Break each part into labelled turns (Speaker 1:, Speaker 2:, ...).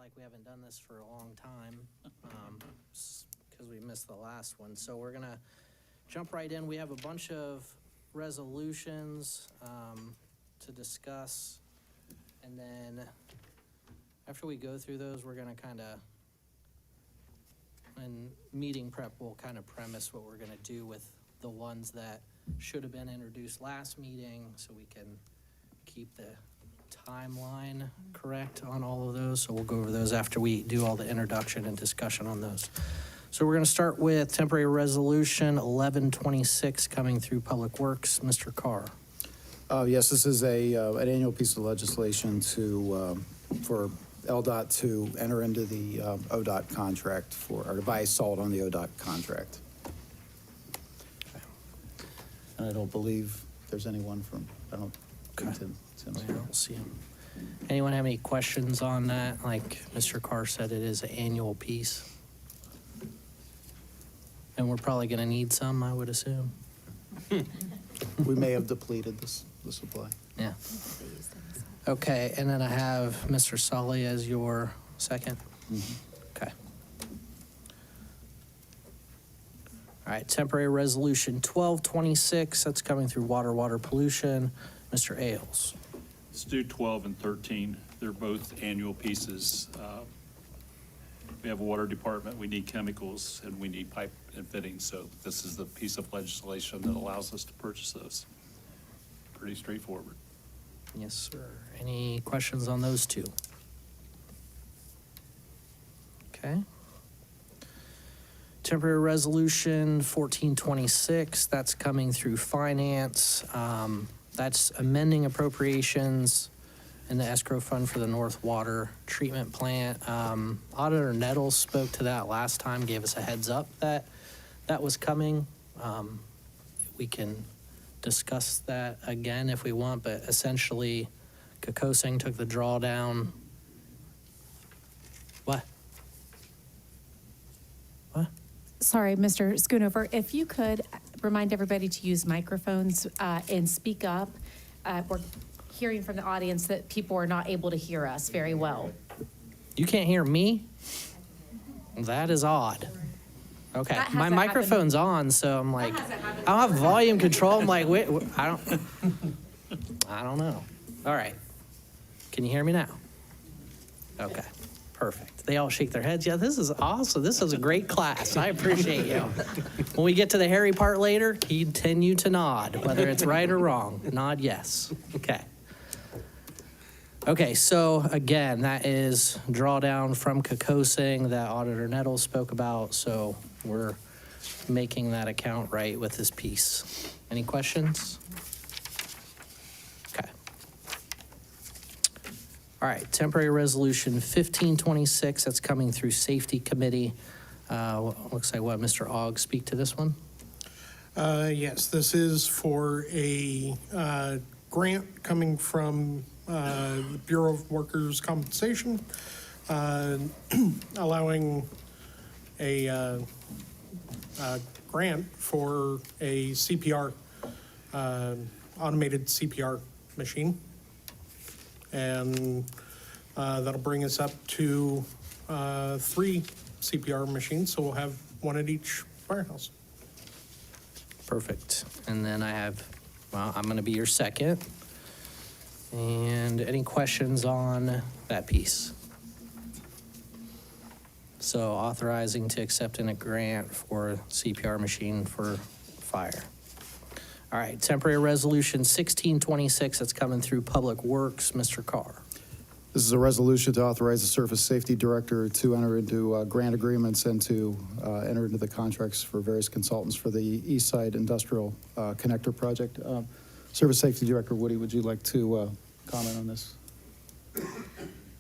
Speaker 1: like we haven't done this for a long time, because we missed the last one. So we're gonna jump right in. We have a bunch of resolutions to discuss. And then after we go through those, we're gonna kind of, in meeting prep, we'll kind of premise what we're gonna do with the ones that should have been introduced last meeting, so we can keep the timeline correct on all of those. So we'll go over those after we do all the introduction and discussion on those. So we're gonna start with temporary resolution 1126 coming through Public Works. Mr. Carr.
Speaker 2: Yes, this is an annual piece of legislation for LDOT to enter into the ODOT contract or to buy salt on the ODOT contract. And I don't believe there's anyone from, I don't think Tim's
Speaker 1: I
Speaker 2: here.
Speaker 1: don't see him. Anyone have any questions on that? Like Mr. Carr said, it is an annual piece. And we're probably gonna need some, I would assume.
Speaker 2: We may have depleted the supply.
Speaker 1: Yeah. Okay, and then I have Mr. Sully as your second. Okay. All right, temporary resolution 1226, that's coming through water pollution. Mr. Ailes.
Speaker 3: Let's do 12 and 13. They're both annual pieces. We have a water department, we need chemicals, and we need pipe and fittings. So this is the piece of legislation that allows us to purchase those. Pretty straightforward.
Speaker 1: Yes, sir. Any questions on those two? Okay. Temporary resolution 1426, that's coming through finance. That's amending appropriations in the escrow fund for the North Water Treatment Plant. Auditor Nettles spoke to that last time, gave us a heads up that that was coming. We can discuss that again if we want, but essentially, Kokosing took the drawdown. What?
Speaker 4: Sorry, Mr. Schoonover, if you could remind everybody to use microphones and speak up. We're hearing from the audience that people are not able to hear us very well.
Speaker 1: You can't hear me? That is odd. Okay,
Speaker 4: That
Speaker 1: my
Speaker 4: hasn't
Speaker 1: microphone's on, so I'm like, I don't have volume control. I'm like, wait, I don't know. All right. Can you hear me now? Okay, perfect. They all shake their heads. Yeah, this is awesome. This is a great class. I appreciate you. When we get to the hairy part later, continue to nod, whether it's right or wrong. Nod yes. Okay. Okay, so again, that is drawdown from Kokosing that Auditor Nettles spoke about. So we're making that account right with this piece. Any questions? Okay. All right, temporary resolution 1526, that's coming through Safety Committee. Looks like what, Mr. Ogg, speak to this one?
Speaker 5: Yes, this is for a grant coming from the Bureau of Workers' Compensation, allowing a grant for a CPR, automated CPR machine. And that'll bring us up to 3 CPR machines, so we'll have one at each firehouse.
Speaker 1: Perfect. And then I have, well, I'm going to be your second. And any questions on that piece? So authorizing to accept in a grant for CPR machine for fire. All right, temporary resolution 1626, that's coming through Public Works. Mr. Carr.
Speaker 2: This is a resolution to authorize the Surface Safety Director to enter into grant agreements and to enter into the contracts for various consultants for the East Side Industrial Connector Project. Surface Safety Director Woody, would you like to comment on this?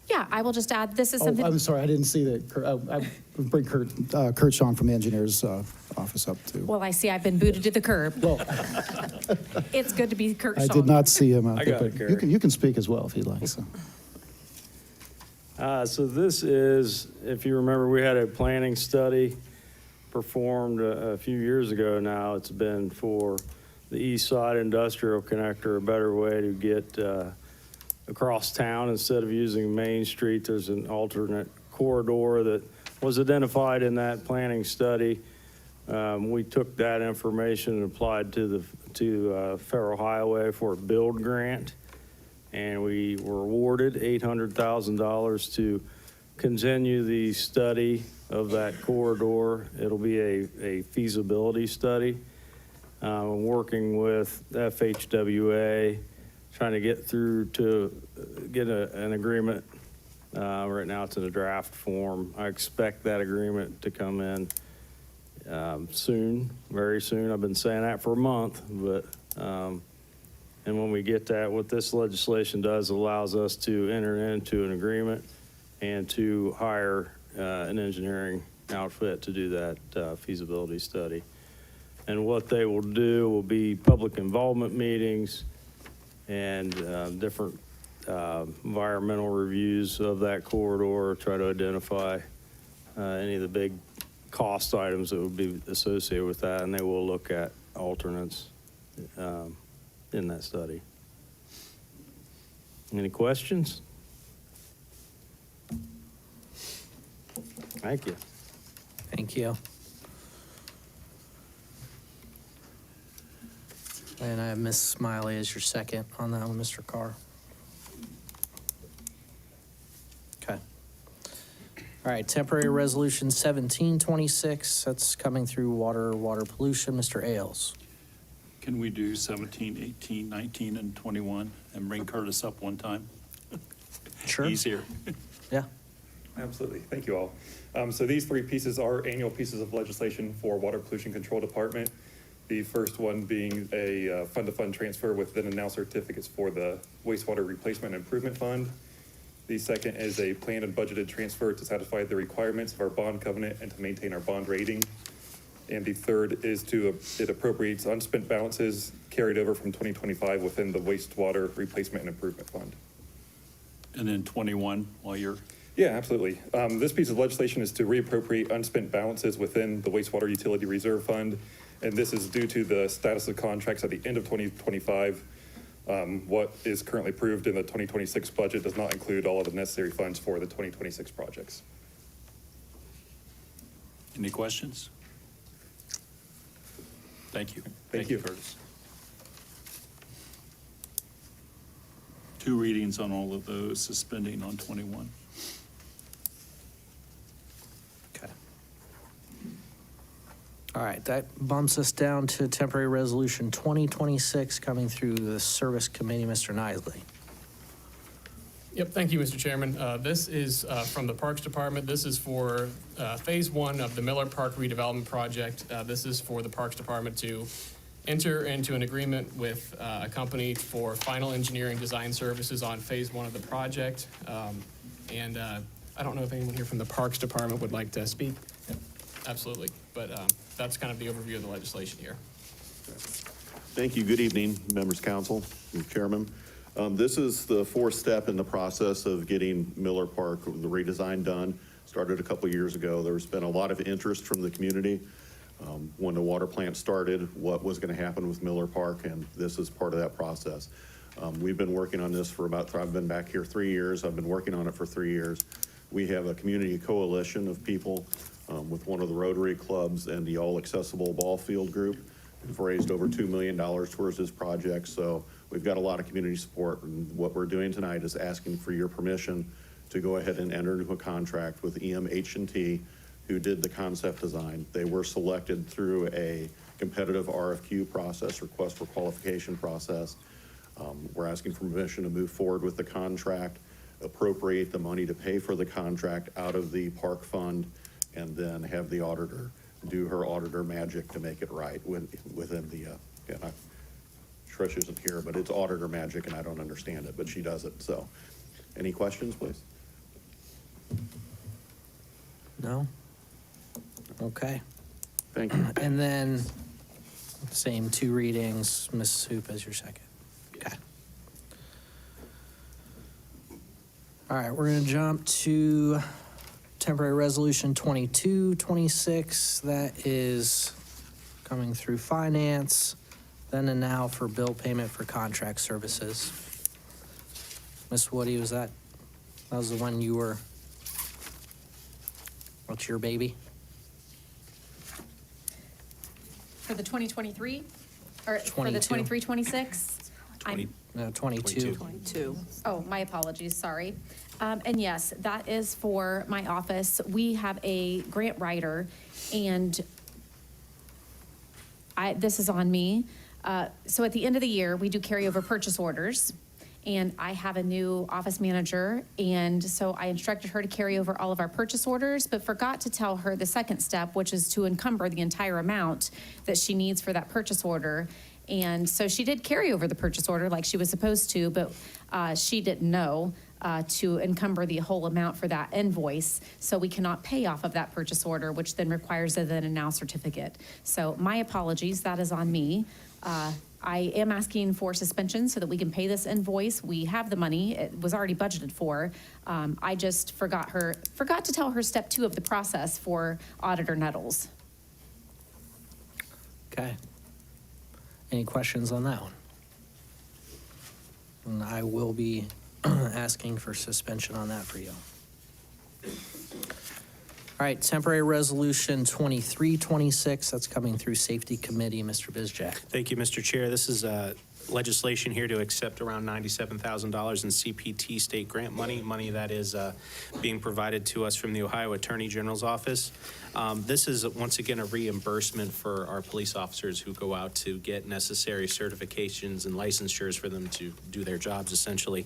Speaker 4: Yeah, I will just add, this is something.
Speaker 2: I'm sorry, I didn't see that. I bring Kurt Sean from the engineer's office up too.
Speaker 4: Well, I see I've been booted to the curb.
Speaker 2: Well,
Speaker 4: It's good to be Kurt
Speaker 2: I
Speaker 4: Shaw.
Speaker 2: did not see him out
Speaker 6: I
Speaker 2: there,
Speaker 6: got it,
Speaker 2: but
Speaker 6: Gary.
Speaker 2: you can speak as well if you'd like. So.
Speaker 6: So this is, if you remember, we had a planning study performed a few years ago now. It's been for the East Side Industrial Connector, a better way to get across town instead of using Main Street. There's an alternate corridor that was identified in that planning study. We took that information and applied to Federal Highway for a build grant, and we were awarded $800,000 to continue the study of that corridor. It'll be a feasibility study. I'm working with FHWA, trying to get through to get an agreement. Right now, it's in a draft form. I expect that agreement to come in soon, very soon. I've been saying that for a month, but and when we get that, what this legislation does allows us to enter into an agreement and to hire an engineering outfit to do that feasibility study. And what they will do will be public involvement meetings and different environmental reviews of that corridor, try to identify any of the big cost items that would be associated with that, and they will look at alternates in that study. Any questions? Thank you.
Speaker 1: Thank you. And I have Ms. Smiley as your second on that one, Mr. Carr. Okay. All right, temporary resolution 1726, that's coming through water pollution. Mr. Ailes.
Speaker 3: Can we do 17, 18, 19, and 21 and bring Curtis up one time?
Speaker 1: Sure.
Speaker 3: He's here.
Speaker 1: Yeah.
Speaker 7: Absolutely. Thank you all. So these three pieces are annual pieces of legislation for Water Pollution Control Department. The first one being a fund-to-fund transfer with then and now certificates for the wastewater replacement and improvement fund. The second is a planned and budgeted transfer to satisfy the requirements of our bond covenant and to maintain our bond rating. And the third is it appropriates unspent balances carried over from 2025 within the wastewater replacement and improvement fund.
Speaker 3: And then 21 while you're,
Speaker 7: Yeah, absolutely. This piece of legislation is to reappropriate unspent balances within the wastewater utility reserve fund. And this is due to the status of contracts at the end of 2025. What is currently approved in the 2026 budget does not include all of the necessary funds for the 2026 projects.
Speaker 3: any questions? Thank you.
Speaker 7: Thank you.
Speaker 3: Curtis. Two readings on all of those, suspending on 21.
Speaker 1: Okay. All right, that bumps us down to temporary resolution 2026 coming through the service committee. Mr. Nisley.
Speaker 8: Yep, thank you, Mr. Chairman. This is from the Parks Department. This is for Phase 1 of the Miller Park redevelopment project. This is for the Parks Department to enter into an agreement with a company for final engineering design services on Phase 1 of the project. And I don't know if anyone here from the Parks Department would like to speak. Yep, absolutely, but that's kind of the overview of the legislation here.
Speaker 9: Thank you. Good evening, members of council, and chairman. This is the fourth step in the process of getting Miller Park, the redesign done. Started a couple years ago. There's been a lot of interest from the community. When the water plant started, what was going to happen with Miller Park, and this is part of that process. We've been working on this for I've been back here 3 years. I've been working on it for 3 years. We have a community coalition of people with one of the Rotary clubs and the All Accessible Ball Field Group. We've raised over $2 million towards this project, so we've got a lot of community support. And what we're doing tonight is asking for your permission to go ahead and enter into a contract with EMH&T, who did the concept design. They were selected through a competitive RFQ process, request for qualification process. We're asking for permission to move forward with the contract, appropriate the money to pay for the contract out of the park fund, and then have the auditor do her auditor magic to make it right within the, Trish isn't here, but it's auditor magic and I don't understand it, but she does it. So any questions, please?
Speaker 1: No? Okay.
Speaker 9: Thank you.
Speaker 1: And then, same two readings, Ms. Hoop as your second. Okay. All right, we're going to jump to temporary resolution 2226. That is coming through finance, then and now for bill payment for contract services. Ms. Woody, that was the one you were What's your baby?
Speaker 4: For the 2023, or for the
Speaker 1: 22.
Speaker 4: 23-26? I'm
Speaker 1: 22.
Speaker 10: 22.
Speaker 4: Oh, my apologies, sorry. And yes, that is for my office. We have a grant writer, and this is on me. So at the end of the year, we do carryover purchase orders, and I have a new office manager, and so I instructed her to carry over all of our purchase orders, but forgot to tell her the second step, which is to encumber the entire amount that she needs for that purchase order. And so she did carry over the purchase order like she was supposed to, but she didn't know to encumber the whole amount for that invoice. So we cannot pay off of that purchase order, which then requires a then and now certificate. So my apologies, that is on me. I am asking for suspension so that we can pay this invoice. We have the money, it was already budgeted for. I just forgot to tell her step 2 of the process for Auditor Nettles.
Speaker 1: Okay. Any questions on that one? And I will be asking for suspension on that for you. All right, temporary resolution 2326, that's coming through Safety Committee. Mr. Bizjack.
Speaker 11: Thank you, Mr. Chair. This is legislation here to accept around $97,000 in CPT state grant money that is being provided to us from the Ohio Attorney General's office. This is once again a reimbursement for our police officers who go out to get necessary certifications and licensures for them to do their jobs essentially.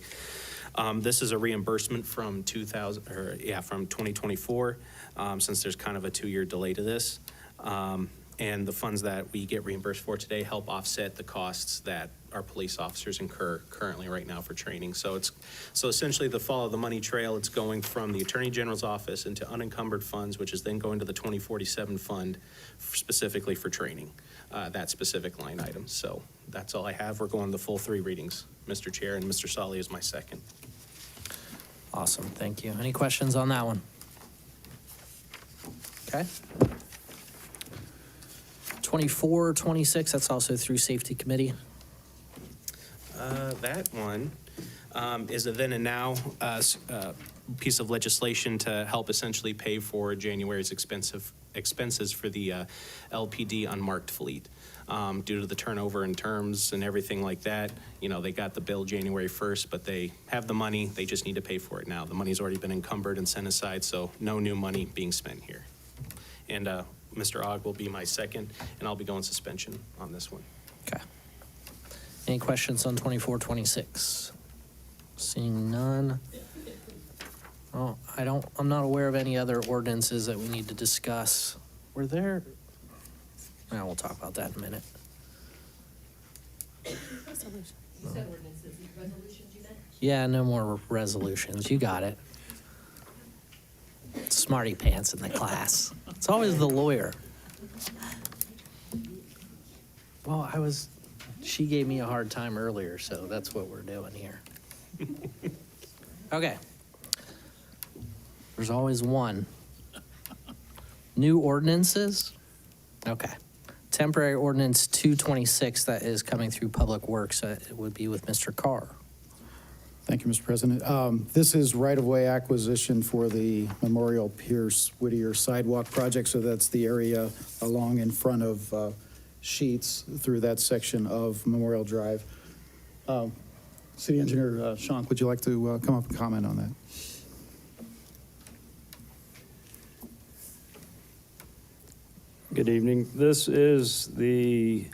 Speaker 11: This is a reimbursement from 2024, since there's kind of a 2-year delay to this. And the funds that we get reimbursed for today help offset the costs that our police officers incur currently right now for training. So essentially the follow the money trail, it's going from the Attorney General's office into unencumbered funds, which is then going to the 2047 fund specifically for training, that specific line item. So that's all I have. We're going the full 3 readings, Mr. Chair, and Mr. Solly is my second.
Speaker 1: Awesome, thank you. Any questions on that one? Okay. 2426, that's also through Safety Committee.
Speaker 11: That one is a then and now piece of legislation to help essentially pay for January's expenses for the LPD unmarked fleet. Due to the turnover in terms and everything like that, they got the bill January 1st, but they have the money. They just need to pay for it now. The money's already been encumbered and set aside, so no new money being spent here. And Mr. Ogg will be my second, and I'll be going suspension on this one.
Speaker 1: Okay. Any questions on 2426? Seeing none. Oh, I'm not aware of any other ordinances that we need to discuss. Were there? Now we'll talk about that in a minute. Yeah, no more resolutions. You got it. Smarty pants in the class. It's always the lawyer. Well, she gave me a hard time earlier, so that's what we're doing here. Okay. There's always one. New ordinances? Okay. Temporary ordinance 226, that is coming through Public Works. It would be with Mr. Carr.
Speaker 2: Thank you, Mr. President. This is right-of-way acquisition for the Memorial Pierce Whittier sidewalk project, so that's the area along in front of Sheets through that section of Memorial Drive. City Engineer Shonk, would you like to come up and comment on that?
Speaker 6: Good evening. This is the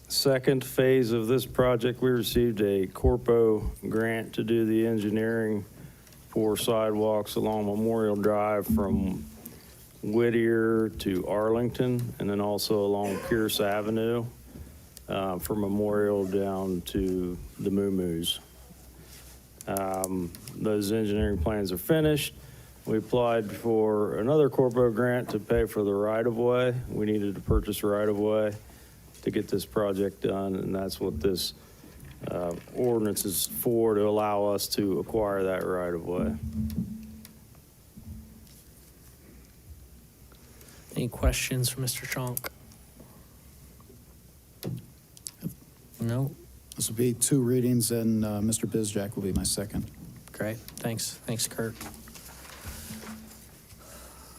Speaker 6: second phase of this project. We received a Corpo grant to do the engineering for sidewalks along Memorial Drive from Whittier to Arlington, and then also along Pierce Avenue from Memorial down to the Moo-Moos. Those engineering plans are finished. We applied for another Corpo grant to pay for the right-of-way. We needed to purchase right-of-way to get this project done, and that's what this ordinance is for, to allow us to acquire that right-of-way.
Speaker 1: Any questions for Mr. Shonk? No?
Speaker 2: This will be 2 readings, and Mr. Bizjack will be my second.
Speaker 1: Great. Thanks. Thanks, Kurt.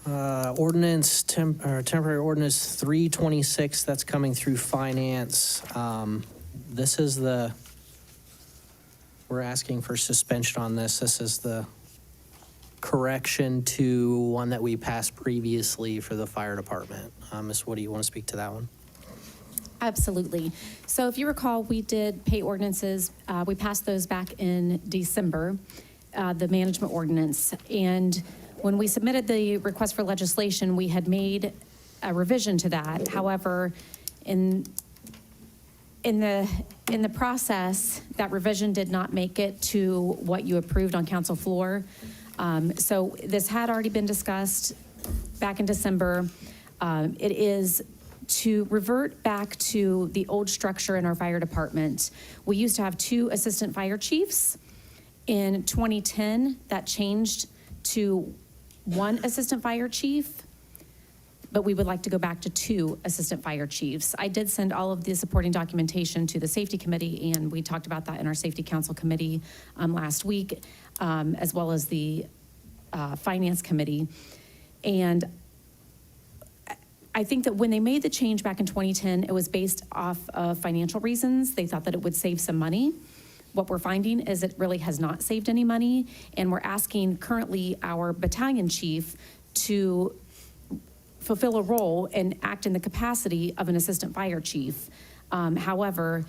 Speaker 1: Temporary ordinance 326, that's coming through finance. This is we're asking for suspension on this. This is the correction to one that we passed previously for the fire department. Ms. Woody, you want to speak to that one?
Speaker 4: Absolutely. So if you recall, we did pay ordinances. We passed those back in December, the management ordinance. And when we submitted the request for legislation, we had made a revision to that. However, in the process, that revision did not make it to what you approved on council floor. So this had already been discussed back in December. It is to revert back to the old structure in our fire department. We used to have 2 assistant fire chiefs. In 2010, that changed to 1 assistant fire chief, but we would like to go back to 2 assistant fire chiefs. I did send all of the supporting documentation to the safety committee, and we talked about that in our safety council committee last week, as well as the finance committee. And I think that when they made the change back in 2010, it was based off of financial reasons. They thought that it would save some money. What we're finding is it really has not saved any money, and we're asking currently our battalion chief to fulfill a role and act in the capacity of an assistant fire chief. However,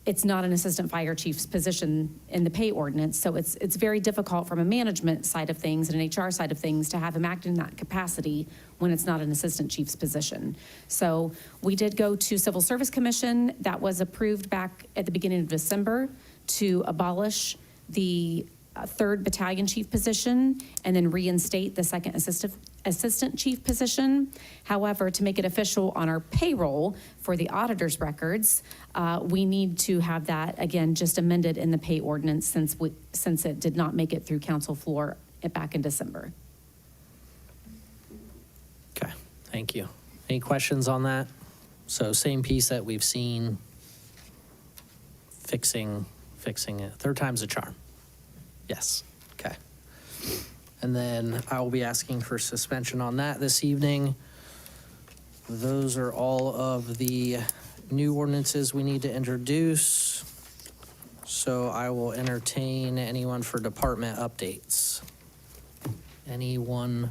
Speaker 4: it's not an assistant fire chief's position in the pay ordinance, so it's very difficult from a management side of things and an HR side of things to have him act in that capacity when it's not an assistant chief's position. So we did go to Civil Service Commission. That was approved back at the beginning of December to abolish the 3rd battalion chief position and then reinstate the 2nd assistant chief position. However, to make it official on our payroll for the auditor's records, we need to have that, again, just amended in the pay ordinance since it did not make it through council floor back in December.
Speaker 1: Okay, thank you. Any questions on that? So same piece that we've seen, fixing it. 3rd time's a charm. Yes, okay. And then I will be asking for suspension on that this evening. Those are all of the new ordinances we need to introduce. So I will entertain anyone for department updates. Anyone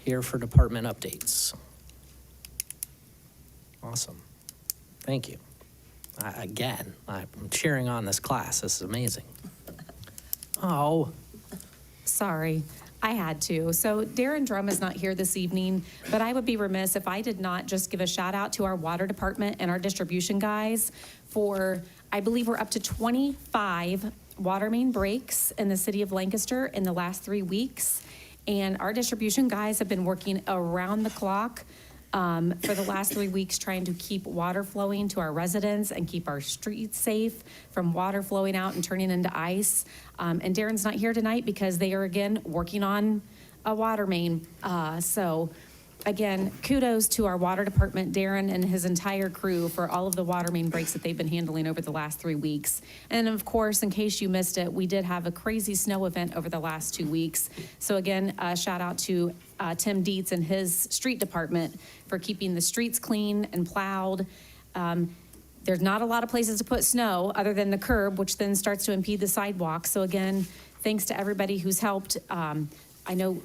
Speaker 1: here for department updates? Awesome. Thank you. Again, I'm cheering on this class. This is amazing. Oh.
Speaker 4: Sorry, I had to. So Darren Drum is not here this evening, but I would be remiss if I did not just give a shout out to our water department and our distribution guys for, I believe we're up to 25 water main breaks in the city of Lancaster in the last 3 weeks. And our distribution guys have been working around the clock for the last 3 weeks, trying to keep water flowing to our residents and keep our streets safe from water flowing out and turning into ice. And Darren's not here tonight because they are, again, working on a water main. So again, kudos to our water department, Darren and his entire crew, for all of the water main breaks that they've been handling over the last 3 weeks. And of course, in case you missed it, we did have a crazy snow event over the last 2 weeks. So again, shout out to Tim Dietz and his street department for keeping the streets clean and plowed. There's not a lot of places to put snow other than the curb, which then starts to impede the sidewalk. So again, thanks to everybody who's helped. I know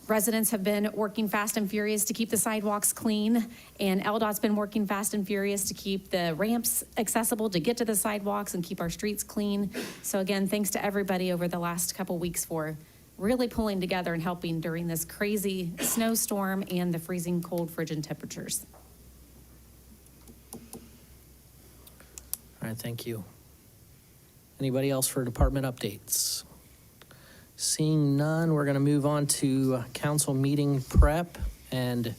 Speaker 4: residents have been working fast and furious to keep the sidewalks clean, and LDOT's been working fast and furious to keep the ramps accessible to get to the sidewalks and keep our streets clean. So again, thanks to everybody over the last couple weeks for really pulling together and helping during this crazy snowstorm and the freezing cold frigid temperatures.
Speaker 1: All right, thank you. Anybody else for department updates? Seeing none, we're going to move on to council meeting prep. And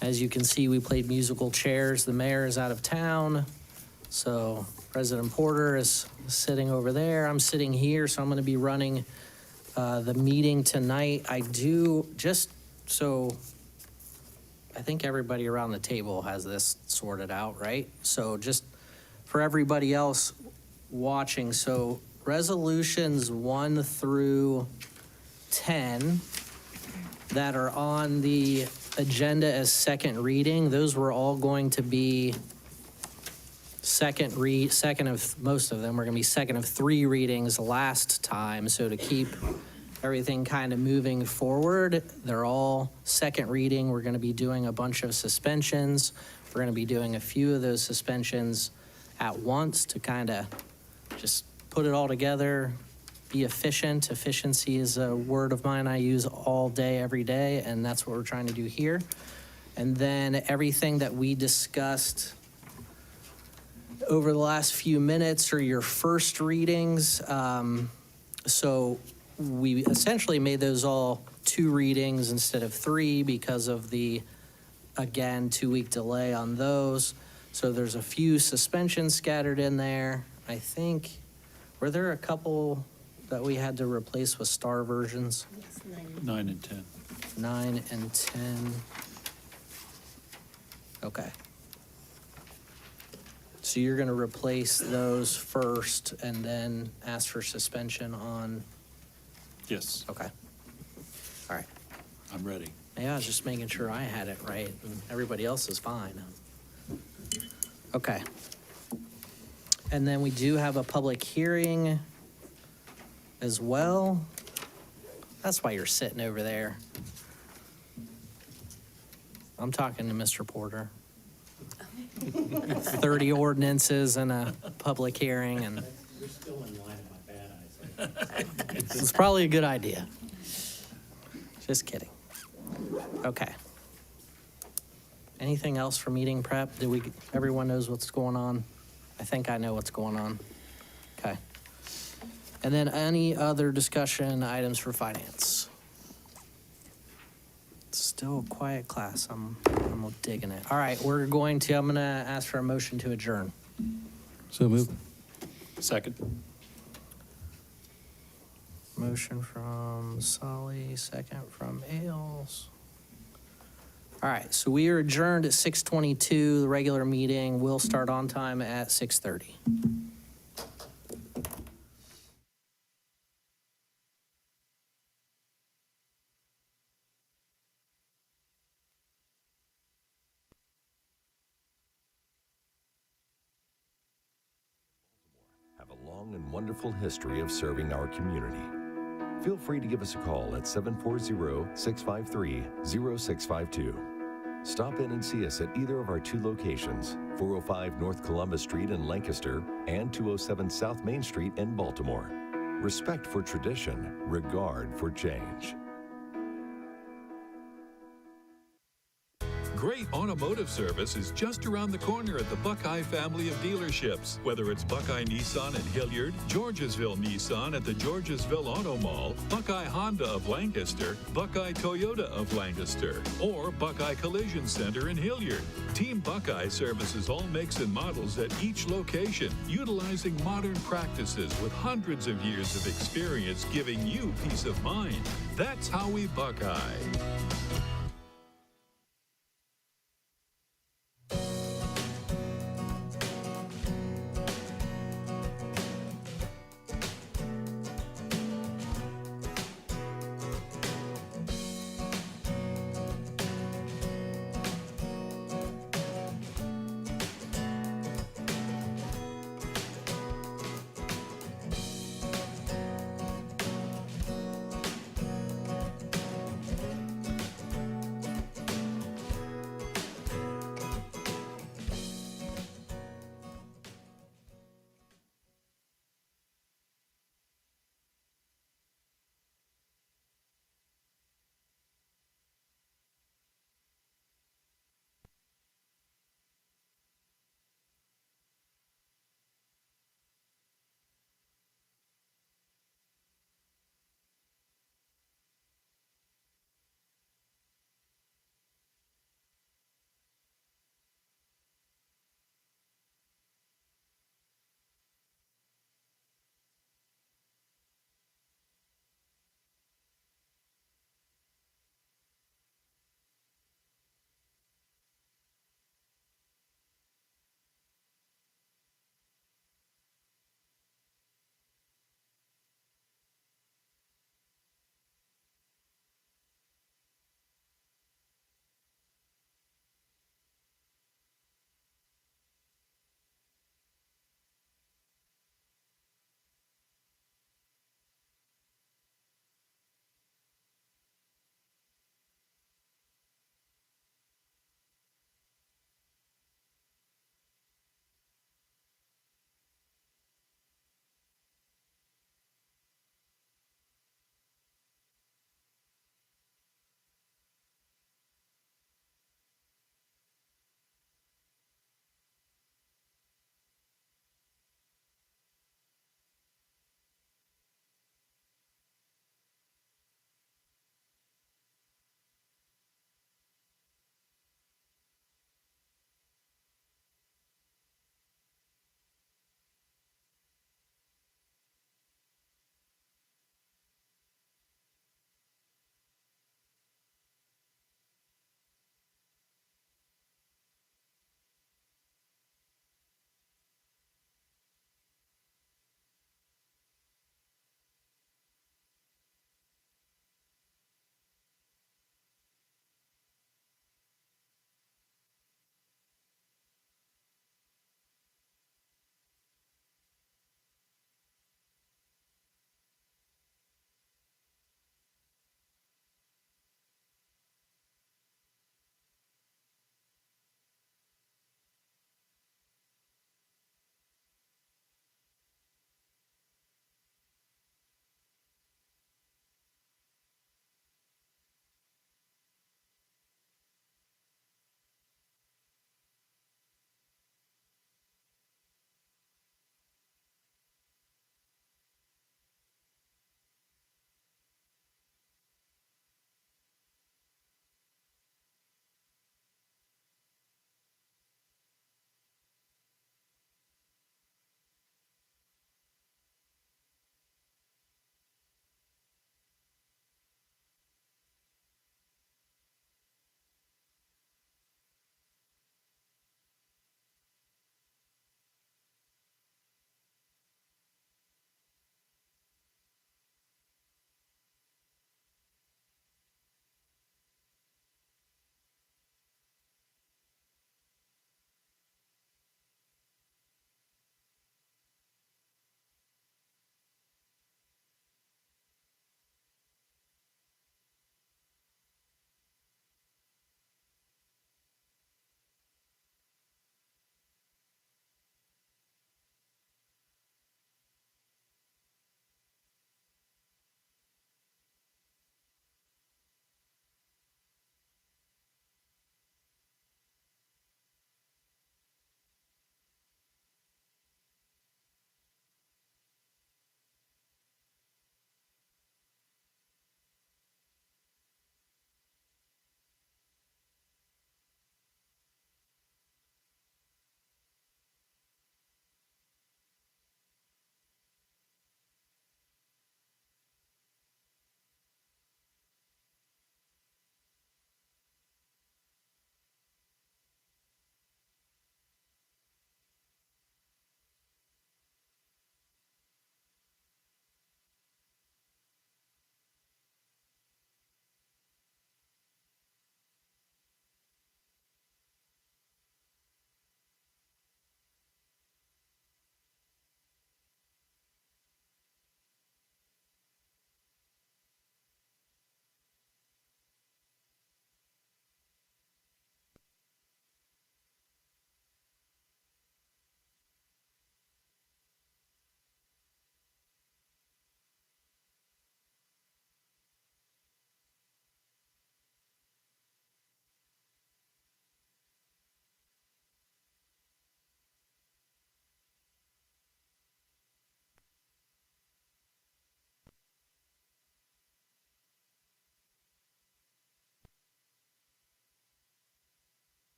Speaker 1: as you can see, we played musical chairs. The mayor is out of town. So President Porter is sitting over there. I'm sitting here, so I'm going to be running the meeting tonight. I do, just so I think everybody around the table has this sorted out, right? So just for everybody else watching, so resolutions 1 through 10 that are on the agenda as second reading, those were all going to be second of, most of them were going to be second of 3 readings last time. So to keep everything kind of moving forward, they're all second reading. We're going to be doing a bunch of suspensions. We're going to be doing a few of those suspensions at once to kind of just put it all together, be efficient. Efficiency is a word of mine I use all day, every day, and that's what we're trying to do here. And then everything that we discussed over the last few minutes are your first readings. So we essentially made those all 2 readings instead of 3 because of the, again, 2-week delay on those. So there's a few suspensions scattered in there. I think, were there a couple that we had to replace with star versions?
Speaker 3: 9 and 10.
Speaker 1: 9 and 10. Okay. So you're going to replace those first and then ask for suspension on,
Speaker 3: Yes,
Speaker 1: okay. All right.
Speaker 3: I'm ready.
Speaker 1: Yeah, I was just making sure I had it right and everybody else is fine. Okay. And then we do have a public hearing as well. That's why you're sitting over there. I'm talking to Mr. Porter. 30 ordinances and a public hearing, and
Speaker 10: You're still in line with my bad eyes.
Speaker 1: it's probably a good idea. Just kidding. Okay. Anything else for meeting prep? Everyone knows what's going on? I think I know what's going on. Okay. And then any other discussion items for finance? Still a quiet class. I'm digging it. All right, I'm going to ask for a motion to adjourn.
Speaker 10: So moved.
Speaker 3: Second.
Speaker 1: Motion from Solly, second from Ailes. All right, so we are adjourned at 6:22. The regular meeting will start on time at 6:30.
Speaker 12: Have a long and wonderful history of serving our community. Feel free to give us a call at 740-653-0652. Stop in and see us at either of our 2 locations, 405 North Columbus Street in Lancaster and 207 South Main Street in Baltimore. Respect for tradition, regard for change.
Speaker 13: Great automotive service is just around the corner at the Buckeye family of dealerships. Whether it's Buckeye Nissan in Hilliard, Georgesville Nissan at the Georgesville Auto Mall, Buckeye Honda of Lancaster, Buckeye Toyota of Lancaster, or Buckeye Collision Center in Hilliard. Team Buckeye services all makes and models at each location, utilizing modern practices with hundreds of years of experience, giving you peace of mind. That's how we Buckeye.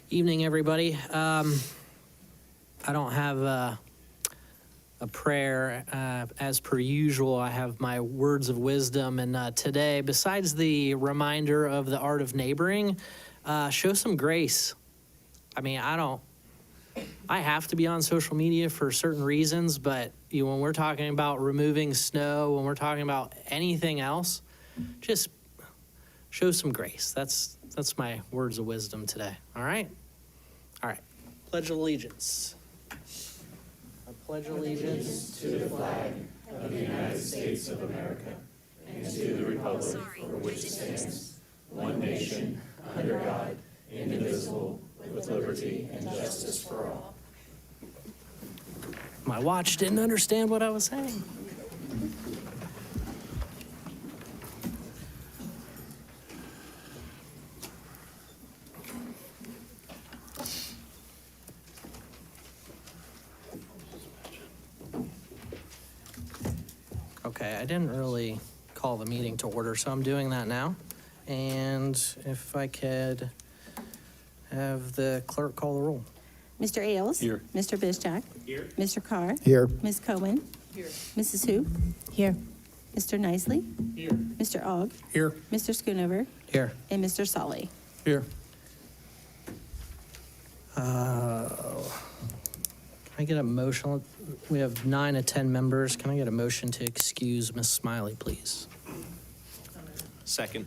Speaker 1: Evening, everybody. I don't have a prayer. As per usual, I have my words of wisdom. And today, besides the reminder of the art of neighboring, show some grace. I mean, I have to be on social media for certain reasons, but when we're talking about removing snow, when we're talking about anything else, just show some grace. That's my words of wisdom today. All right? All right. Pledge allegiance. I pledge allegiance to the flag of the United States of America and to the republic for which it stands, one nation, under God, indivisible, with liberty and justice for all. My watch didn't understand what I was saying. Okay, I didn't really call the meeting to order, so I'm doing that now. And if I could have the clerk call the roll.
Speaker 14: Mr. Ailes?
Speaker 3: Here.
Speaker 14: Mr. Bizjack?
Speaker 11: Here.
Speaker 14: Mr. Carr?
Speaker 2: Here.
Speaker 14: Ms. Cohen? Here. Mrs. Hu? Here. Mr. Nicely?
Speaker 8: Here.
Speaker 14: Mr. Ogg?
Speaker 5: Here.
Speaker 14: Mr. Schoonover?
Speaker 1: Here.
Speaker 14: And Mr. Solly?
Speaker 5: Here.
Speaker 1: Can I get a motion? We have 9 to 10 members. Can I get a motion to excuse Ms. Smiley, please?
Speaker 11: Second.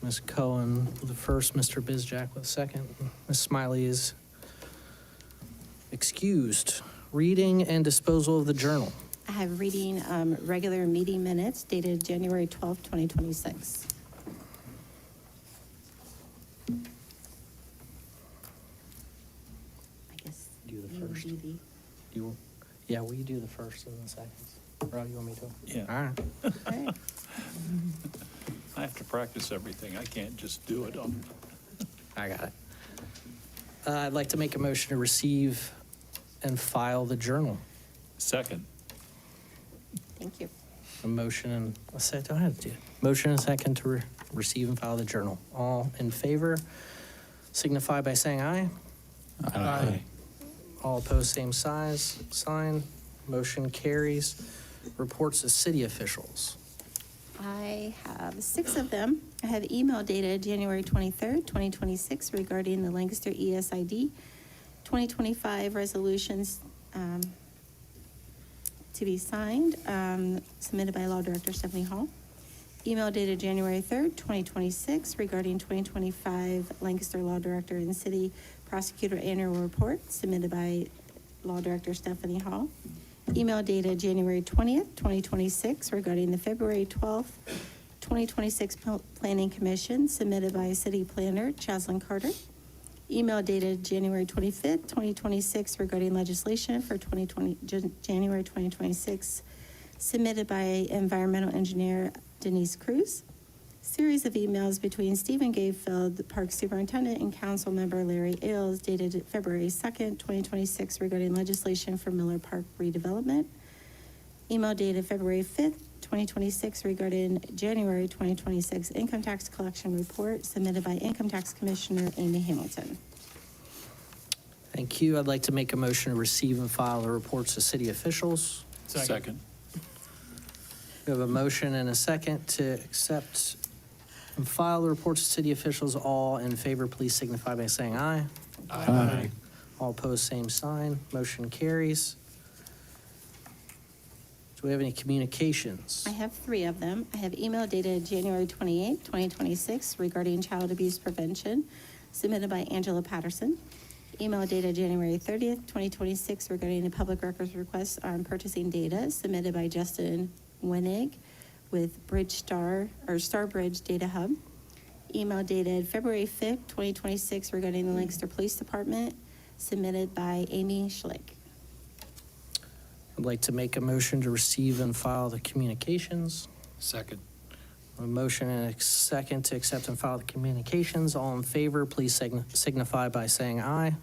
Speaker 1: Ms. Cohen with the first, Mr. Bizjack with the second. Ms. Smiley is excused. Reading and disposal of the journal.
Speaker 14: I have reading regular meeting minutes dated January 12th, 2026. I guess
Speaker 1: Do the
Speaker 14: you would
Speaker 1: first.
Speaker 14: do the...
Speaker 1: Yeah, will you do the first and the seconds? Rob, you want me to?
Speaker 3: Yeah.
Speaker 1: All right.
Speaker 14: All right.
Speaker 3: I have to practice everything. I can't just do it on.
Speaker 1: I got it. I'd like to make a motion to receive and file the journal.
Speaker 3: Second.
Speaker 14: Thank you.
Speaker 1: A motion and a second. Don't have to do it. Motion and a second to receive and file the journal. All in favor signify by saying aye.
Speaker 5: Aye.
Speaker 1: All opposed, same sign. Motion carries. Reports of city officials.
Speaker 14: I have 6 of them. I have email dated January 23rd, 2026 regarding the Lancaster ESID 2025 resolutions to be signed, submitted by Law Director Stephanie Hall. Email dated January 3rd, 2026 regarding 2025 Lancaster Law Director and City Prosecutor Annual Report, submitted by Law Director Stephanie Hall. Email dated January 20th, 2026 regarding the February 12th, 2026 Planning Commission, submitted by City Planner Chaslin Carter. Email dated January 25th, 2026 regarding legislation for January 2026, submitted by Environmental Engineer Denise Cruz. Series of emails between Stephen Gayfield, the Park Superintendent, and Council Member Larry Ailes dated February 2nd, 2026 regarding legislation for Miller Park redevelopment. Email dated February 5th, 2026 regarding January 2026 income tax collection report, submitted by Income Tax Commissioner Amy Hamilton.
Speaker 1: Thank you. I'd like to make a motion to receive and file the reports of city officials.
Speaker 3: Second.
Speaker 1: We have a motion and a second to accept and file the reports of city officials. All in favor, please signify by saying aye.
Speaker 5: Aye.
Speaker 1: All opposed, same sign. Motion carries. Do we have any communications?
Speaker 14: I have 3 of them. I have email dated January 28th, 2026 regarding child abuse prevention, submitted by Angela Patterson. Email dated January 30th, 2026 regarding a public records request on purchasing data, submitted by Justin Winnig with Starbridge Data Hub. Email dated February 5th, 2026 regarding the Lancaster Police Department, submitted by Amy Schlick.
Speaker 1: I'd like to make a motion to receive and file the communications.
Speaker 3: Second.
Speaker 1: A motion and a second to accept and file the communications. All in favor, please signify by saying aye.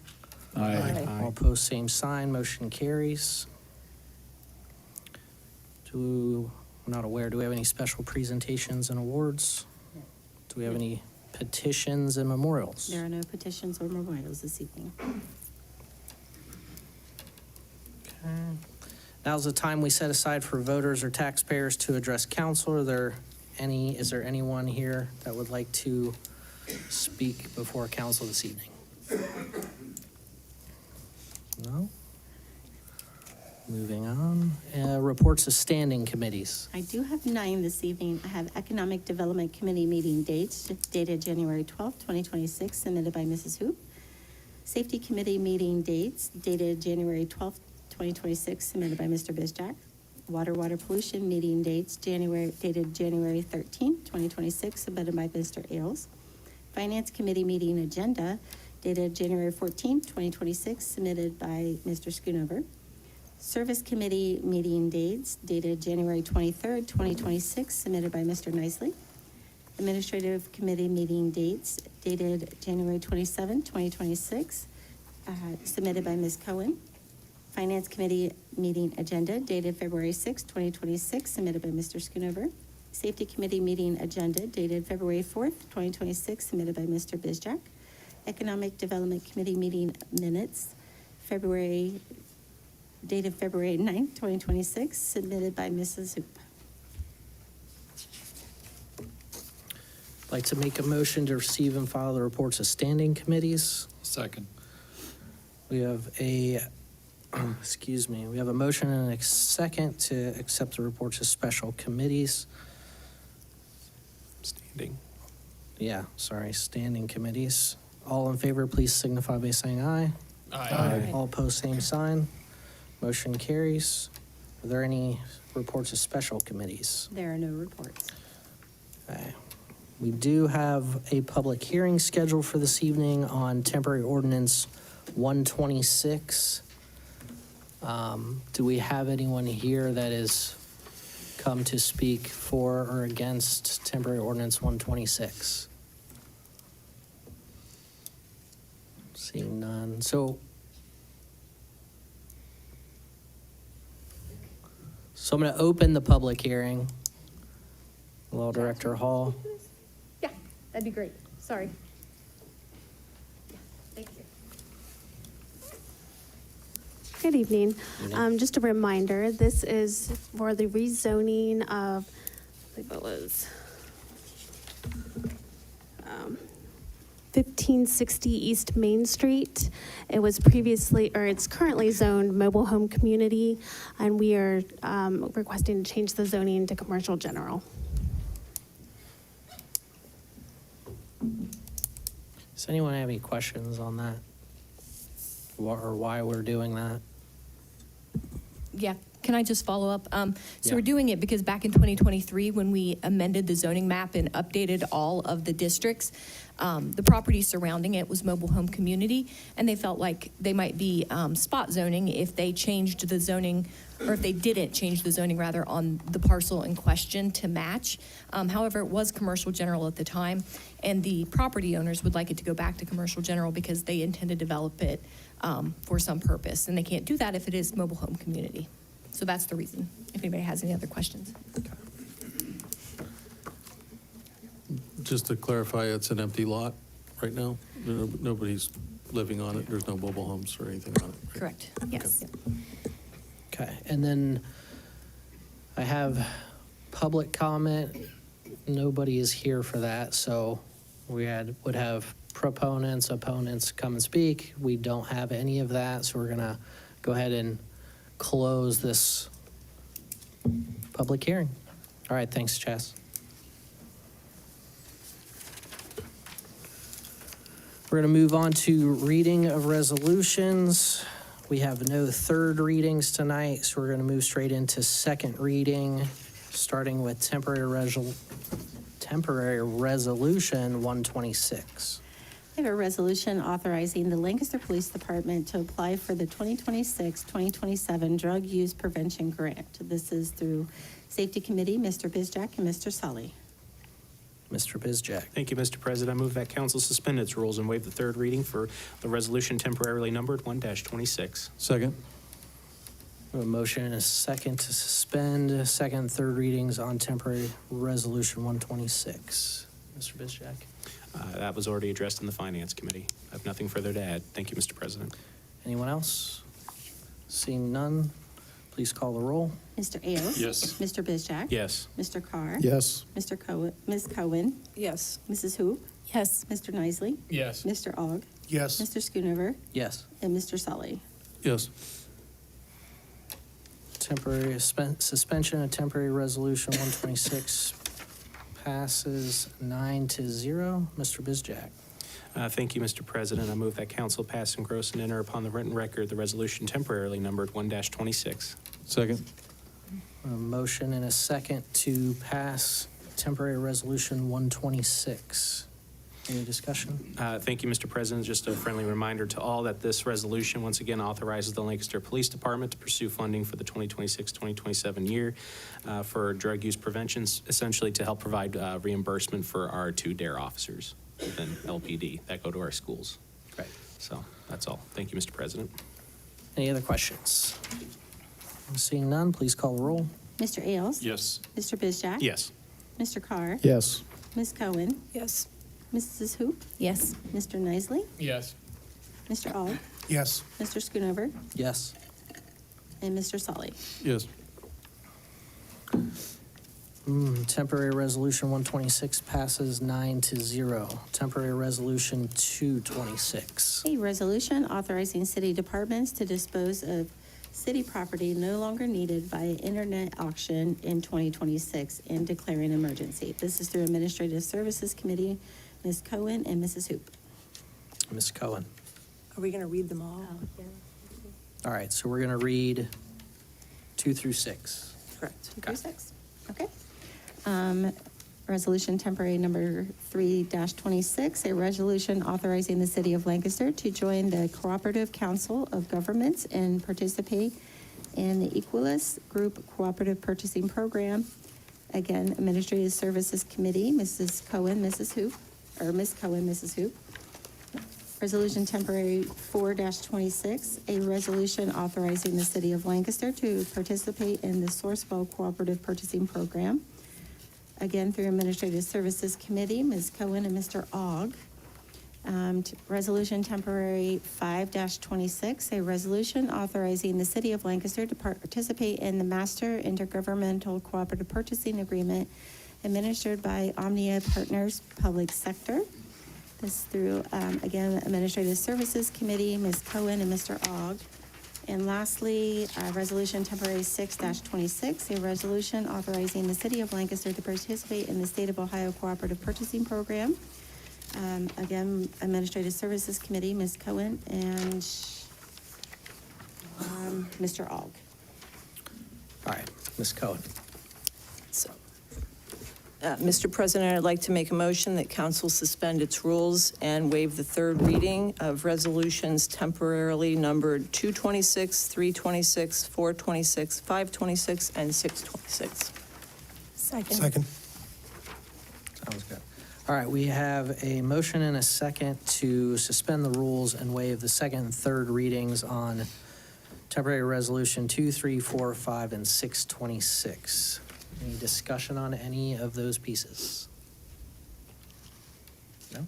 Speaker 5: Aye.
Speaker 1: All opposed, same sign. Motion carries. I'm not aware. Do we have any special presentations and awards? Do we have any petitions and memorials?
Speaker 14: There are no petitions or memorials this evening.
Speaker 1: Now's the time we set aside for voters or taxpayers to address council. Is there anyone here that would like to speak before council this evening? No? Moving on. Reports of standing committees.
Speaker 14: I do have 9 this evening. I have Economic Development Committee meeting dates dated January 12th, 2026, submitted by Mrs. Hoop. Safety Committee meeting dates dated January 12th, 2026, submitted by Mr. Bizjack. Water Pollution meeting dates dated January 13th, 2026, submitted by Mr. Ailes. Finance Committee meeting agenda dated January 14th, 2026, submitted by Mr. Schoonover. Service Committee meeting dates dated January 23rd, 2026, submitted by Mr. Nicely. Administrative Committee meeting dates dated January 27th, 2026, submitted by Ms. Cohen. Finance Committee meeting agenda dated February 6th, 2026, submitted by Mr. Schoonover. Safety Committee meeting agenda dated February 4th, 2026, submitted by Mr. Bizjack. Economic Development Committee meeting minutes, dated February 9th, 2026, submitted by Mrs. Hoop.
Speaker 1: I'd like to make a motion to receive and file the reports of standing committees.
Speaker 3: Second.
Speaker 1: We have a, we have a motion and a second to accept the reports of special committees.
Speaker 11: Standing.
Speaker 1: Standing committees. All in favor, please signify by saying aye.
Speaker 8: Aye.
Speaker 1: All opposed, same sign. Motion carries. Are there any reports of special committees?
Speaker 14: There are no reports.
Speaker 1: Okay. We do have a public hearing scheduled for this evening on temporary ordinance 126. Do we have anyone here that has come to speak for or against temporary ordinance 126? Seeing none. So I'm going to open the public hearing. Law Director Hall.
Speaker 15: Yeah, that'd be great. Sorry. Yeah, thank you.
Speaker 16: Good evening. Just a reminder, this is for the rezoning of, I believe it was 1560 East Main Street. It was previously, or it's currently zoned mobile home community, and we are requesting to change the zoning to commercial general.
Speaker 1: Does anyone have any questions on that? Or why we're doing that?
Speaker 15: Yeah, can I just follow up? So
Speaker 1: Yeah.
Speaker 15: we're doing it because back in 2023, when we amended the zoning map and updated all of the districts, the property surrounding it was mobile home community, and they felt like they might be spot zoning if they changed the zoning, or if they didn't change the zoning rather on the parcel in question to match. However, it was commercial general at the time, and the property owners would like it to go back to commercial general because they intend to develop it for some purpose, and they can't do that if it is mobile home community. So that's the reason, if anybody has any other questions.
Speaker 17: Just to clarify, it's an empty lot right now? Nobody's living on it? There's no mobile homes or anything on it? Right?
Speaker 15: Correct, yes.
Speaker 1: Okay, and then I have public comment. Nobody is here for that, so would have proponents, opponents come and speak. We don't have any of that, so we're gonna go ahead and close this public hearing. All right, thanks, Chas. We're going to move on to reading of resolutions. We have no third readings tonight, so we're going to move straight into second reading, starting with temporary resolution 126.
Speaker 14: I have a resolution authorizing the Lancaster Police Department to apply for the 2026-2027 Drug Use Prevention Grant. This is through Safety Committee, Mr. Bizjack and Mr. Sully.
Speaker 1: Mr. Bizjack.
Speaker 11: Thank you, Mr. President. I move that council suspend its rules and waive the third reading for the resolution temporarily numbered 1-26.
Speaker 17: Second.
Speaker 1: A motion and a second to suspend second and third readings on temporary resolution 126. Mr. Bizjack.
Speaker 11: That was already addressed in the Finance Committee. I have nothing further to add. Thank you, Mr. President.
Speaker 1: Anyone else? Seeing none, please call the roll.
Speaker 14: Mr. Ailes?
Speaker 3: Yes.
Speaker 14: Mr. Bizjack?
Speaker 11: Yes.
Speaker 14: Mr. Carr?
Speaker 2: Yes.
Speaker 14: Mr. Cohen? Ms. Cohen?
Speaker 15: Yes.
Speaker 14: Mrs. Hoop?
Speaker 15: Yes.
Speaker 14: Mr. Nisely?
Speaker 8: Yes.
Speaker 14: Mr. Aug?
Speaker 5: Yes.
Speaker 14: Mr. Schoonover?
Speaker 1: Yes.
Speaker 14: And Mr. Sully.
Speaker 17: Yes.
Speaker 1: Temporary suspension of temporary resolution 126 passes 9-0. Mr. Bizjack.
Speaker 11: Thank you, Mr. President. I move that council pass, engross, and enter upon the written record the resolution temporarily numbered 1-26.
Speaker 17: Second.
Speaker 1: A motion and a second to pass temporary resolution 126. Any discussion?
Speaker 11: Thank you, Mr. President. Just a friendly reminder to all that this resolution once again authorizes the Lancaster Police Department to pursue funding for the 2026-2027 year for drug use prevention, essentially to help provide reimbursement for our 2 DARE officers within LPD that go to our schools.
Speaker 1: Right.
Speaker 11: So that's all. Thank you, Mr. President.
Speaker 1: Any other questions? Seeing none, please call the roll.
Speaker 14: Mr. Ailes?
Speaker 3: Yes.
Speaker 14: Mr. Bizjack?
Speaker 11: Yes.
Speaker 14: Mr. Carr?
Speaker 2: Yes.
Speaker 14: Ms. Cohen?
Speaker 15: Yes.
Speaker 14: Mrs. Hoop?
Speaker 15: Yes.
Speaker 14: Mr. Nisely?
Speaker 8: Yes.
Speaker 14: Mr. Aug?
Speaker 5: Yes.
Speaker 14: Mr. Schoonover?
Speaker 1: Yes.
Speaker 14: And Mr. Sully.
Speaker 17: Yes.
Speaker 1: Temporary resolution 126 passes 9-0. Temporary resolution 226.
Speaker 14: A resolution authorizing city departments to dispose of city property no longer needed by internet auction in 2026 and declaring emergency. This is through Administrative Services Committee, Ms. Cohen and Mrs. Hoop.
Speaker 1: Ms. Cohen.
Speaker 15: Are we going to read them all?
Speaker 1: All right, so we're going to read 2 through 6.
Speaker 15: Correct.
Speaker 14: 2 through 6. Okay. Resolution temporary number 3-26, a resolution authorizing the city of Lancaster to join the Cooperative Council of Governments and participate in the Equalis Group Cooperative Purchasing Program. Again, Administrative Services Committee, Mrs. Cohen, Mrs. Hoop, or Ms. Cohen, Mrs. Hoop. Resolution temporary 4-26, a resolution authorizing the city of Lancaster to participate in the Sourcewell Cooperative Purchasing Program. Again, through Administrative Services Committee, Ms. Cohen and Mr. Aug. Resolution temporary 5-26, a resolution authorizing the city of Lancaster to participate in the Master Intergovernmental Cooperative Purchasing Agreement administered by Omnia Partners Public Sector. This through, again, Administrative Services Committee, Ms. Cohen and Mr. Aug. And lastly, Resolution temporary 6-26, a resolution authorizing the city of Lancaster to participate in the State of Ohio Cooperative Purchasing Program. Again, Administrative Services Committee, Ms. Cohen and Mr. Aug.
Speaker 1: All right, Ms. Cohen.
Speaker 18: Mr. President, I'd like to make a motion that council suspend its rules and waive the 3rd reading of resolutions temporarily numbered 226, 326, 426, 526, and 626.
Speaker 5: Second.
Speaker 1: Sounds good. All right, we have a motion and a second to suspend the rules and waive the 2nd and 3rd readings on temporary resolution 2, 3, 4, 5, and 626. Any discussion on any of those pieces? No?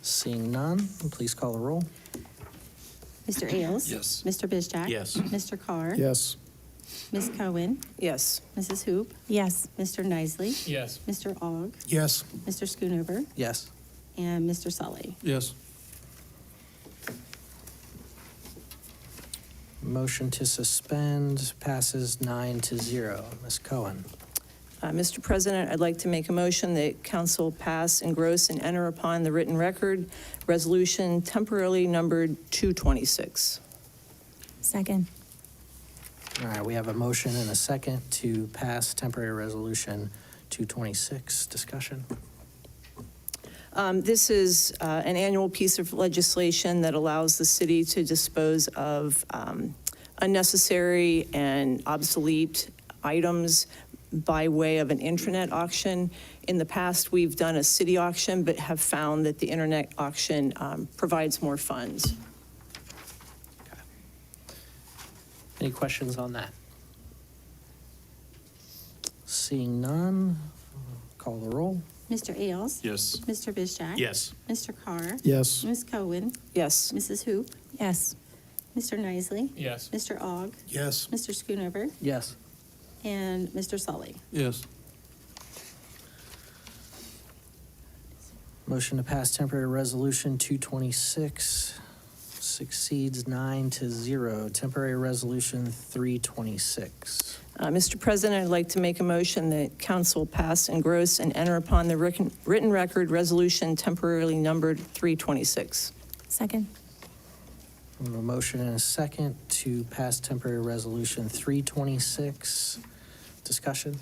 Speaker 1: Seeing none, please call the roll.
Speaker 14: Mr. Ailes?
Speaker 3: Yes.
Speaker 14: Mr. Bizjack?
Speaker 11: Yes.
Speaker 14: Mr. Carr?
Speaker 2: Yes.
Speaker 14: Ms. Cohen?
Speaker 18: Yes.
Speaker 14: Mrs. Hoop?
Speaker 15: Yes.
Speaker 14: Mr. Nisely?
Speaker 8: Yes.
Speaker 14: Mr. Aug?
Speaker 5: Yes.
Speaker 14: Mr. Schoonover?
Speaker 1: Yes.
Speaker 14: And Mr. Sully.
Speaker 17: Yes.
Speaker 1: Motion to suspend passes 9-0. Ms. Cohen.
Speaker 18: Mr. President, I'd like to make a motion that council pass, engross, and enter upon the written record resolution temporarily numbered 226.
Speaker 15: Second.
Speaker 1: All right, we have a motion and a second to pass temporary resolution 226. Discussion?
Speaker 18: This is an annual piece of legislation that allows the city to dispose of unnecessary and obsolete items by way of an intranet auction. In the past, we've done a city auction, but have found that the internet auction provides more funds.
Speaker 1: Any questions on that? Seeing none, call the roll.
Speaker 14: Mr. Ailes?
Speaker 3: Yes.
Speaker 14: Mr. Bizjack?
Speaker 11: Yes.
Speaker 14: Mr. Carr?
Speaker 2: Yes.
Speaker 14: Ms. Cohen?
Speaker 18: Yes.
Speaker 14: Mrs. Hoop?
Speaker 15: Yes.
Speaker 14: Mr. Nisely?
Speaker 8: Yes.
Speaker 14: Mr. Ogg?
Speaker 5: Yes.
Speaker 14: Mr. Schoonover?
Speaker 1: Yes.
Speaker 14: And Mr. Sully.
Speaker 17: Yes.
Speaker 1: Motion to pass temporary resolution 226 succeeds 9-0. Temporary resolution 326.
Speaker 18: Mr. President, I'd like to make a motion that council pass, engross, and enter upon the written record resolution temporarily numbered 326.
Speaker 15: Second.
Speaker 1: We have a motion and a second to pass temporary resolution 326. Discussion?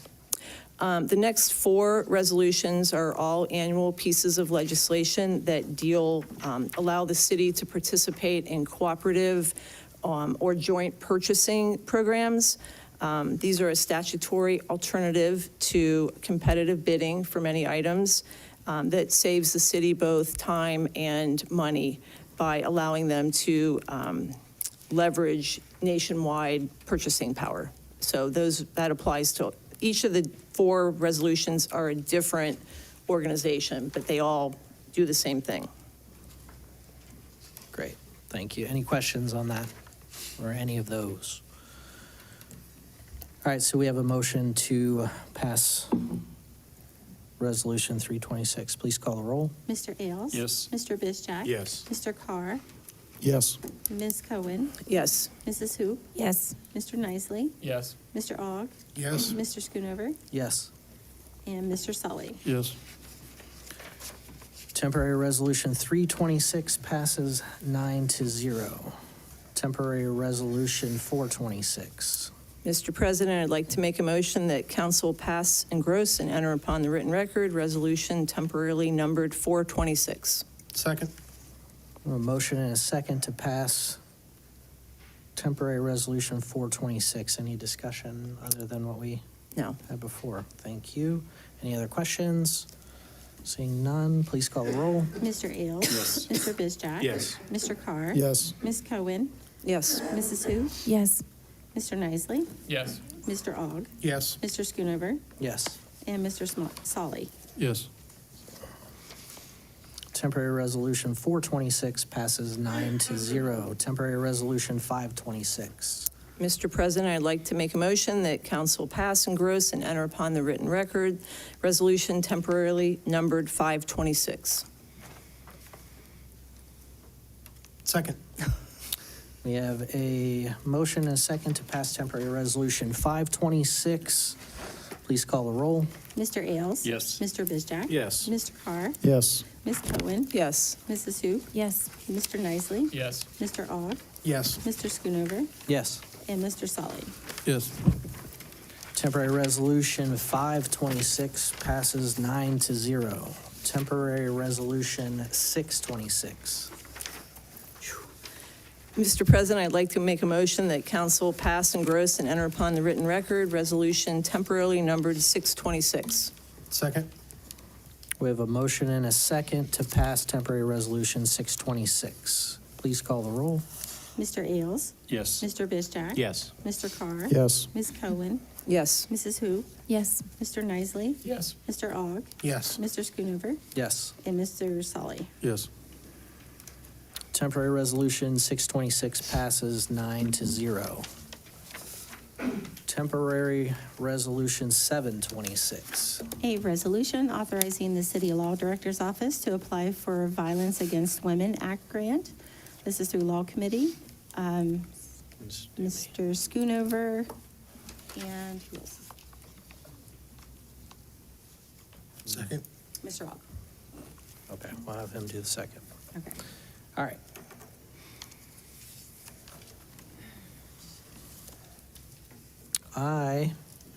Speaker 18: The next four resolutions are all annual pieces of legislation that allow the city to participate in cooperative or joint purchasing programs. These are a statutory alternative to competitive bidding for many items that saves the city both time and money by allowing them to leverage nationwide purchasing power. So that applies to each of the four resolutions are a different organization, but they all do the same thing.
Speaker 1: Great, thank you. Any questions on that or any of those? All right, so we have a motion to pass resolution 326. Please call the roll.
Speaker 14: Mr. Ailes?
Speaker 3: Yes.
Speaker 14: Mr. Bizjack?
Speaker 11: Yes.
Speaker 14: Mr. Carr?
Speaker 2: Yes.
Speaker 14: Ms. Cohen?
Speaker 18: Yes.
Speaker 14: Mrs. Hoop?
Speaker 15: Yes.
Speaker 14: Mr. Nisely?
Speaker 8: Yes.
Speaker 14: Mr. Ogg?
Speaker 5: Yes.
Speaker 14: Mr. Schoonover?
Speaker 1: Yes.
Speaker 14: And Mr. Sully.
Speaker 17: Yes.
Speaker 1: Temporary resolution 326 passes 9-0. Temporary resolution 426.
Speaker 18: Mr. President, I'd like to make a motion that council pass, engross, and enter upon the written record resolution temporarily numbered 426.
Speaker 5: Second.
Speaker 1: A motion and a second to pass temporary resolution 426. Any discussion other than what we
Speaker 18: No.
Speaker 1: had before? Thank you. Any other questions? Seeing none, please call the roll.
Speaker 14: Mr. Ailes?
Speaker 3: Yes.
Speaker 14: Mr. Bizjack?
Speaker 11: Yes.
Speaker 14: Mr. Carr?
Speaker 2: Yes.
Speaker 14: Ms. Cohen?
Speaker 18: Yes.
Speaker 14: Mrs. Hoop?
Speaker 15: Yes.
Speaker 14: Mr. Nisely?
Speaker 8: Yes.
Speaker 14: Mr. Ogg?
Speaker 5: Yes.
Speaker 14: Mr. Schoonover?
Speaker 1: Yes.
Speaker 14: And Mr. Sully.
Speaker 17: Yes.
Speaker 1: Temporary resolution 426 passes 9-0. Temporary resolution 526.
Speaker 18: Mr. President, I'd like to make a motion that council pass, engross, and enter upon the written record resolution temporarily numbered 526.
Speaker 5: Second.
Speaker 1: We have a motion and a second to pass temporary resolution 526. Please call the roll.
Speaker 14: Mr. Ailes?
Speaker 3: Yes.
Speaker 14: Mr. Bizjack?
Speaker 11: Yes.
Speaker 14: Mr. Carr?
Speaker 2: Yes.
Speaker 14: Ms. Cohen?
Speaker 18: Yes.
Speaker 14: Mrs. Hoop?
Speaker 15: Yes.
Speaker 14: Mr. Nisely?
Speaker 8: Yes.
Speaker 14: Mr. Ogg?
Speaker 5: Yes.
Speaker 14: Mr. Schoonover?
Speaker 1: Yes.
Speaker 14: And Mr. Sully.
Speaker 17: Yes.
Speaker 1: Temporary resolution 526 passes 9-0. Temporary resolution 626.
Speaker 18: Mr. President, I'd like to make a motion that council pass, engross, and enter upon the written record resolution temporarily numbered 626.
Speaker 5: Second.
Speaker 1: We have a motion and a second to pass temporary resolution 626. Please call the roll.
Speaker 14: Mr. Ailes?
Speaker 3: Yes.
Speaker 14: Mr. Bizjack?
Speaker 11: Yes.
Speaker 14: Mr. Carr?
Speaker 2: Yes.
Speaker 14: Ms. Cohen?
Speaker 18: Yes.
Speaker 14: Mrs. Hoop?
Speaker 15: Yes.
Speaker 14: Mr. Nisely?
Speaker 8: Yes.
Speaker 14: Mr. Ogg?
Speaker 5: Yes.
Speaker 14: Mr. Schoonover?
Speaker 1: Yes.
Speaker 14: And Mr. Sully.
Speaker 17: Yes.
Speaker 1: Temporary resolution 626 passes 9-0. Temporary resolution 726.
Speaker 14: A resolution authorizing the City Law Director's Office to apply for a Violence Against Women Act grant. This is through Law Committee. Mr. Schoonover and who else?
Speaker 5: Second.
Speaker 14: Mr. Ogg.
Speaker 1: Okay, we'll have him do the second.
Speaker 14: Okay.
Speaker 1: All right.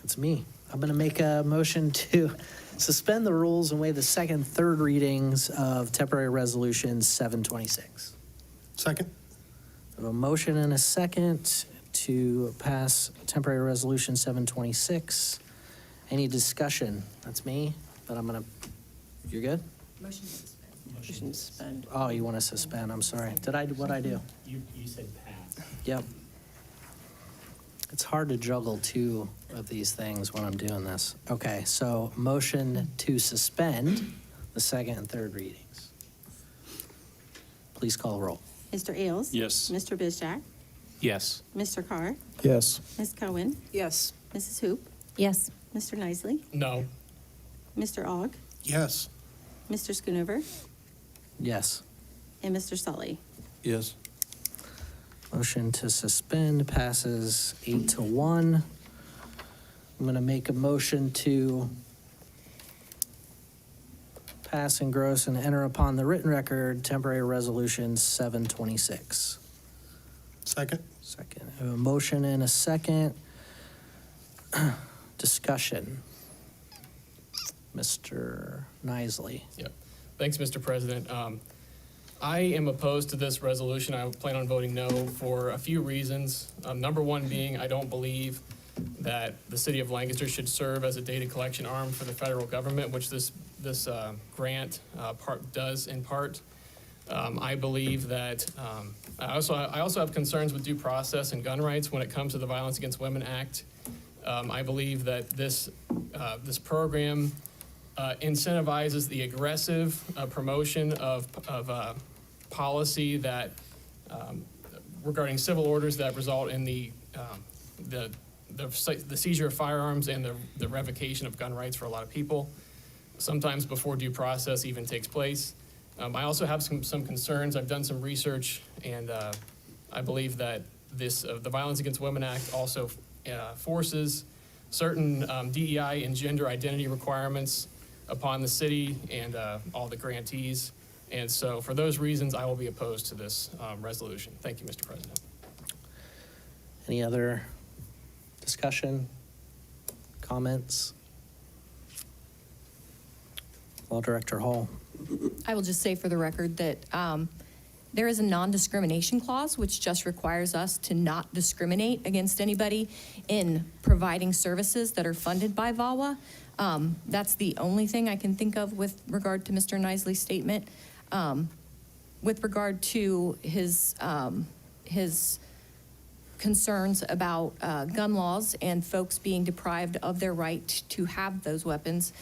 Speaker 1: It's me. I'm going to make a motion to suspend the rules and waive the second, third readings of temporary resolution 726.
Speaker 5: Second.
Speaker 1: I have a motion and a second to pass temporary resolution 726. Any discussion? That's me, but I'm going to, you're good?
Speaker 18: Motion to suspend.
Speaker 1: Oh, you want to suspend, I'm sorry. What'd I do?
Speaker 10: You said pass.
Speaker 1: Yep. It's hard to juggle two of these things when I'm doing this. Okay, so motion to suspend the second and third readings. Please call the roll.
Speaker 14: Mr. Ailes?
Speaker 3: Yes.
Speaker 14: Mr. Bizjack?
Speaker 11: Yes.
Speaker 14: Mr. Carr?
Speaker 2: Yes.
Speaker 14: Ms. Cohen?
Speaker 18: Yes.
Speaker 14: Mrs. Hoop?
Speaker 4: Yes.
Speaker 14: Mr. Nisely,
Speaker 8: No.
Speaker 14: Mr. Aug?
Speaker 5: Yes.
Speaker 14: Mr. Schoonover?
Speaker 1: Yes.
Speaker 14: And Mr. Sully?
Speaker 17: Yes.
Speaker 1: Motion to suspend passes 8-1. I'm going to make a motion to pass, engross, and enter upon the written record temporary resolution 726.
Speaker 5: Second?
Speaker 1: Second. I have a motion and a second. Discussion. Mr. Nisely.
Speaker 8: Yep. Thanks, Mr. President. I am opposed to this resolution. I plan on voting no for a few reasons. Number one being, I don't believe that the city of Lancaster should serve as a data collection arm for the federal government, which this grant does in part. I believe that I also have concerns with due process and gun rights when it comes to the Violence Against Women Act. I believe that this program incentivizes the aggressive promotion of policy that regarding civil orders that result in the seizure of firearms and the revocation of gun rights for a lot of people, sometimes before due process even takes place. I also have some concerns. I've done some research, and I believe that the Violence Against Women Act also forces certain DEI and gender identity requirements upon the city and all the grantees. And so for those reasons, I will be opposed to this resolution. Thank you, Mr. President.
Speaker 1: Any other discussion, comments? Law Director Hall.
Speaker 15: I will just say for the record that there is a non-discrimination clause, which just requires us to not discriminate against anybody in providing services that are funded by VAWA. That's the only thing I can think of with regard to Mr. Nisely's statement. With regard to his concerns about gun laws and folks being deprived of their right to have those weapons,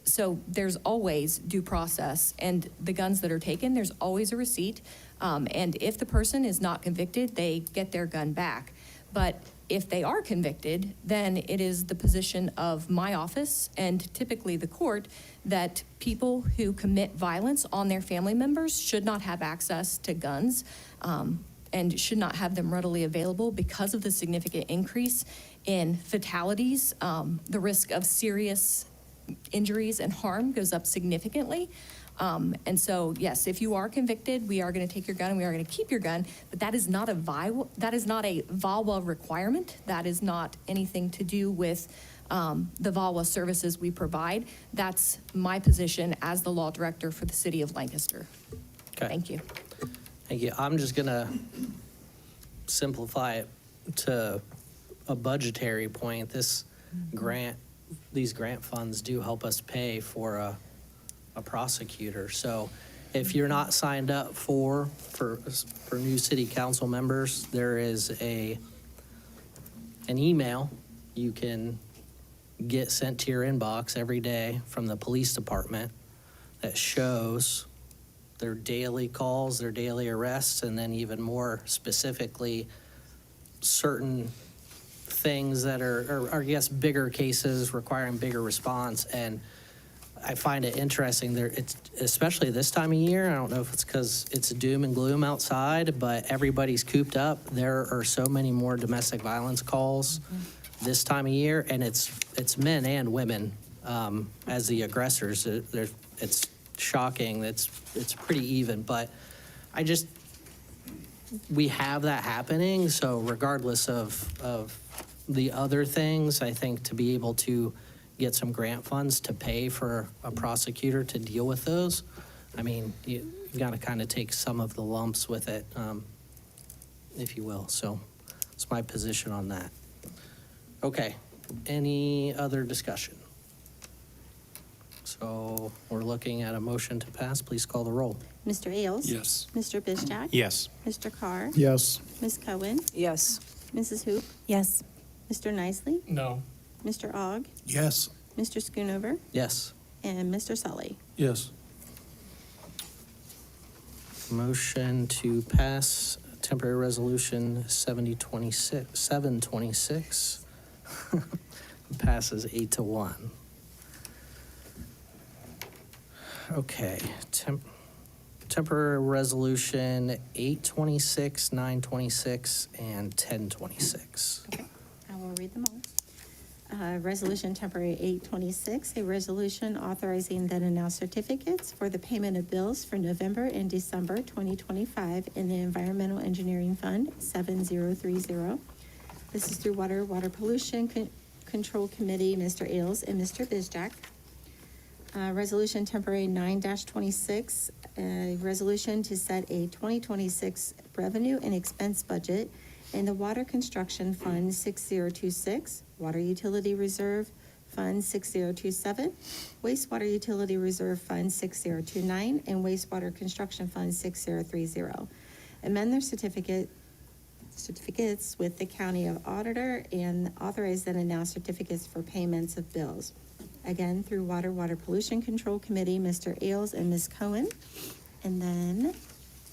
Speaker 15: so there's always due process, and the guns that are taken, there's always a receipt. And if the person is not convicted, they get their gun back. But if they are convicted, then it is the position of my office and typically the court that people who commit violence on their family members should not have access to guns and should not have them readily available because of the significant increase in fatalities. The risk of serious injuries and harm goes up significantly. And so, yes, if you are convicted, we are going to take your gun and we are going to keep your gun, but that is not a VAWA requirement. That is not anything to do with the VAWA services we provide. That's my position as the law director for the city of Lancaster.
Speaker 1: Okay.
Speaker 15: Thank you.
Speaker 1: Thank you. I'm just going to simplify it to a budgetary point. These grant funds do help us pay for a prosecutor. So if you're not signed up for new city council members, there is an email you can get sent to your inbox every day from the police department that shows their daily calls, their daily arrests, and then even more specifically, certain things that are I guess, bigger cases requiring bigger response. And I find it interesting there. It's especially this time of year. I don't know if it's because it's doom and gloom outside, but everybody's cooped up. There are so many more domestic violence calls this time of year, and it's men and women as the aggressors. It's shocking. It's pretty even, but we have that happening. So regardless of the other things, I think to be able to get some grant funds to pay for a prosecutor to deal with those, I mean, you've got to kind of take some of the lumps with it, if you will. So it's my position on that. Okay, any other discussion? So we're looking at a motion to pass. Please call the roll.
Speaker 14: Mr. Ailes?
Speaker 3: Yes.
Speaker 14: Mr. Bizjack?
Speaker 11: Yes.
Speaker 14: Mr. Carr?
Speaker 2: Yes.
Speaker 14: Ms. Cohen?
Speaker 18: Yes.
Speaker 14: Mrs. Hoop,
Speaker 15: Yes.
Speaker 14: Mr. Nicely,
Speaker 8: No.
Speaker 14: Mr. Ogg,
Speaker 5: Yes.
Speaker 14: Mr. Schoonover,
Speaker 1: Yes.
Speaker 14: and Mr. Sully.
Speaker 17: Yes.
Speaker 1: Motion to pass temporary resolution 726 passes 8-1. Okay, temporary resolution 826, 926, and 1026.
Speaker 14: Okay, I will read them all. Resolution temporary 826, a resolution authorizing then and now certificates for the payment of bills for November and December 2025 in the Environmental Engineering Fund 7030. This is through Water Pollution Control Committee, Mr. Ailes and Mr. Bizjack. Resolution temporary 9-26, a resolution to set a 2026 revenue and expense budget in the Water Construction Fund 6026, Water Utility Reserve Fund 6027, Wastewater Utility Reserve Fund 6029, and Wastewater Construction Fund 6030. Amend their certificates with the County Auditor and authorize then and now certificates for payments of bills. Again, through Water Pollution Control Committee, Mr. Ailes and Ms. Cohen. And then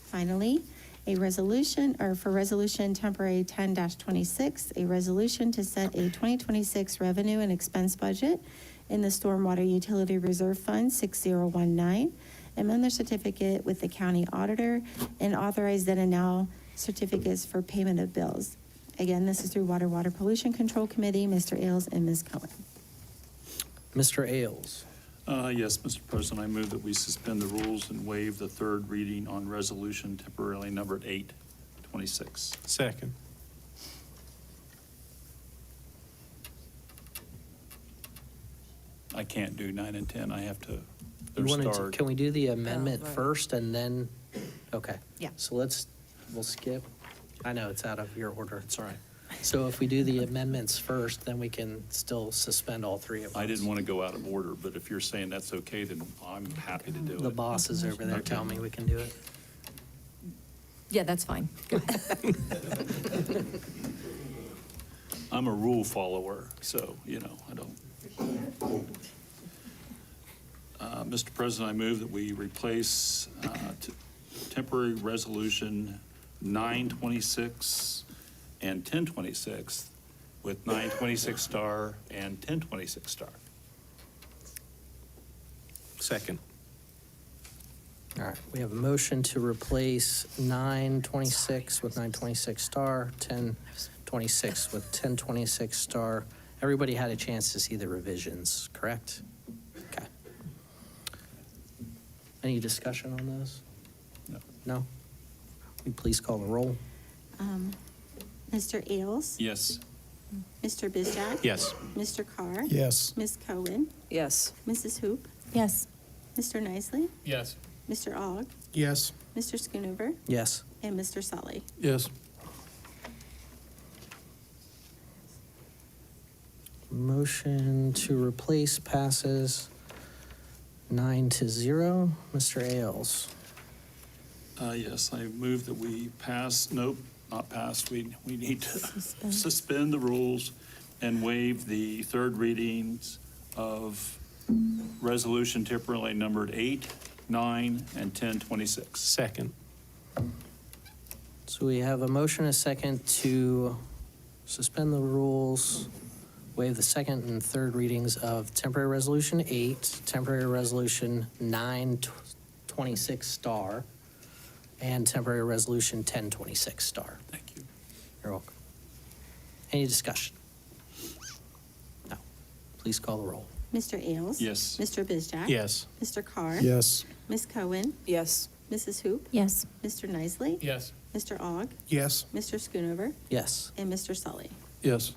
Speaker 14: finally, a resolution, or for resolution temporary 10-26, a resolution to set a 2026 revenue and expense budget in the Stormwater Utility Reserve Fund 6019, amend the certificate with the county auditor, and authorize then and now certificates for payment of bills. Again, this is through Water Pollution Control Committee, Mr. Ailes and Ms. Cohen.
Speaker 1: Mr. Ailes.
Speaker 3: Yes, Mr. President, I move that we suspend the rules and waive the third reading on resolution temporarily numbered 826.
Speaker 11: Second.
Speaker 3: I can't do 9 and 10. I have to,
Speaker 1: You
Speaker 3: they're
Speaker 1: wanted to,
Speaker 3: starred.
Speaker 1: can we do the amendment
Speaker 15: right.
Speaker 1: first and then, okay.
Speaker 15: Yeah.
Speaker 1: So we'll skip. I know it's out of your order, it's all right. So if we do the amendments first, then we can still suspend all three of them.
Speaker 3: I didn't want to go out of order, but if you're saying that's okay, then I'm happy to do it.
Speaker 1: The boss is over there telling me we can do it.
Speaker 15: Yeah, that's fine. Go ahead.
Speaker 3: I'm a rule follower, so, I don't. Mr. President, I move that we replace temporary resolution 926 and 1026 with 926 star and 1026 star.
Speaker 11: Second.
Speaker 1: All right, we have a motion to replace 926 with 926 star, 1026 with 1026 star. Everybody had a chance to see the revisions, correct? Okay. Any discussion on those?
Speaker 3: No.
Speaker 1: No? Will you please call the roll?
Speaker 14: Mr. Ailes,
Speaker 3: Yes.
Speaker 14: Mr. Bizjack.
Speaker 11: Yes.
Speaker 14: Mr. Carr.
Speaker 5: Yes.
Speaker 14: Ms. Cohen,
Speaker 18: Yes.
Speaker 14: Mrs. Hoop,
Speaker 15: Yes.
Speaker 14: Mr. Nicely,
Speaker 8: Yes.
Speaker 14: Mr. Ogg,
Speaker 5: Yes.
Speaker 14: Mr. Schoonover,
Speaker 1: Yes.
Speaker 14: and Mr. Sully.
Speaker 17: Yes.
Speaker 1: Motion to replace passes 9-0. Mr. Ailes.
Speaker 3: Yes, I move that we pass, nope, not pass, we need to suspend the rules and waive the third readings of resolution temporarily numbered 8, 9, and 1026.
Speaker 11: Second.
Speaker 1: So we have a motion, a second to suspend the rules, waive the second and third readings of temporary resolution 8, temporary resolution 926 star, and temporary resolution 1026 star.
Speaker 3: Thank you.
Speaker 1: You're welcome. Any discussion? No. Please call the roll.
Speaker 14: Mr. Ailes.
Speaker 3: Yes.
Speaker 14: Mr. Bizjack.
Speaker 11: Yes.
Speaker 14: Mr. Carr.
Speaker 5: Yes.
Speaker 14: Ms. Cohen,
Speaker 18: Yes.
Speaker 14: Mrs. Hoop,
Speaker 15: Yes.
Speaker 14: Mr. Nicely,
Speaker 8: Yes.
Speaker 14: Mr. Ogg,
Speaker 5: Yes.
Speaker 14: Mr. Schoonover,
Speaker 1: Yes.
Speaker 14: and Mr. Sully.
Speaker 17: Yes.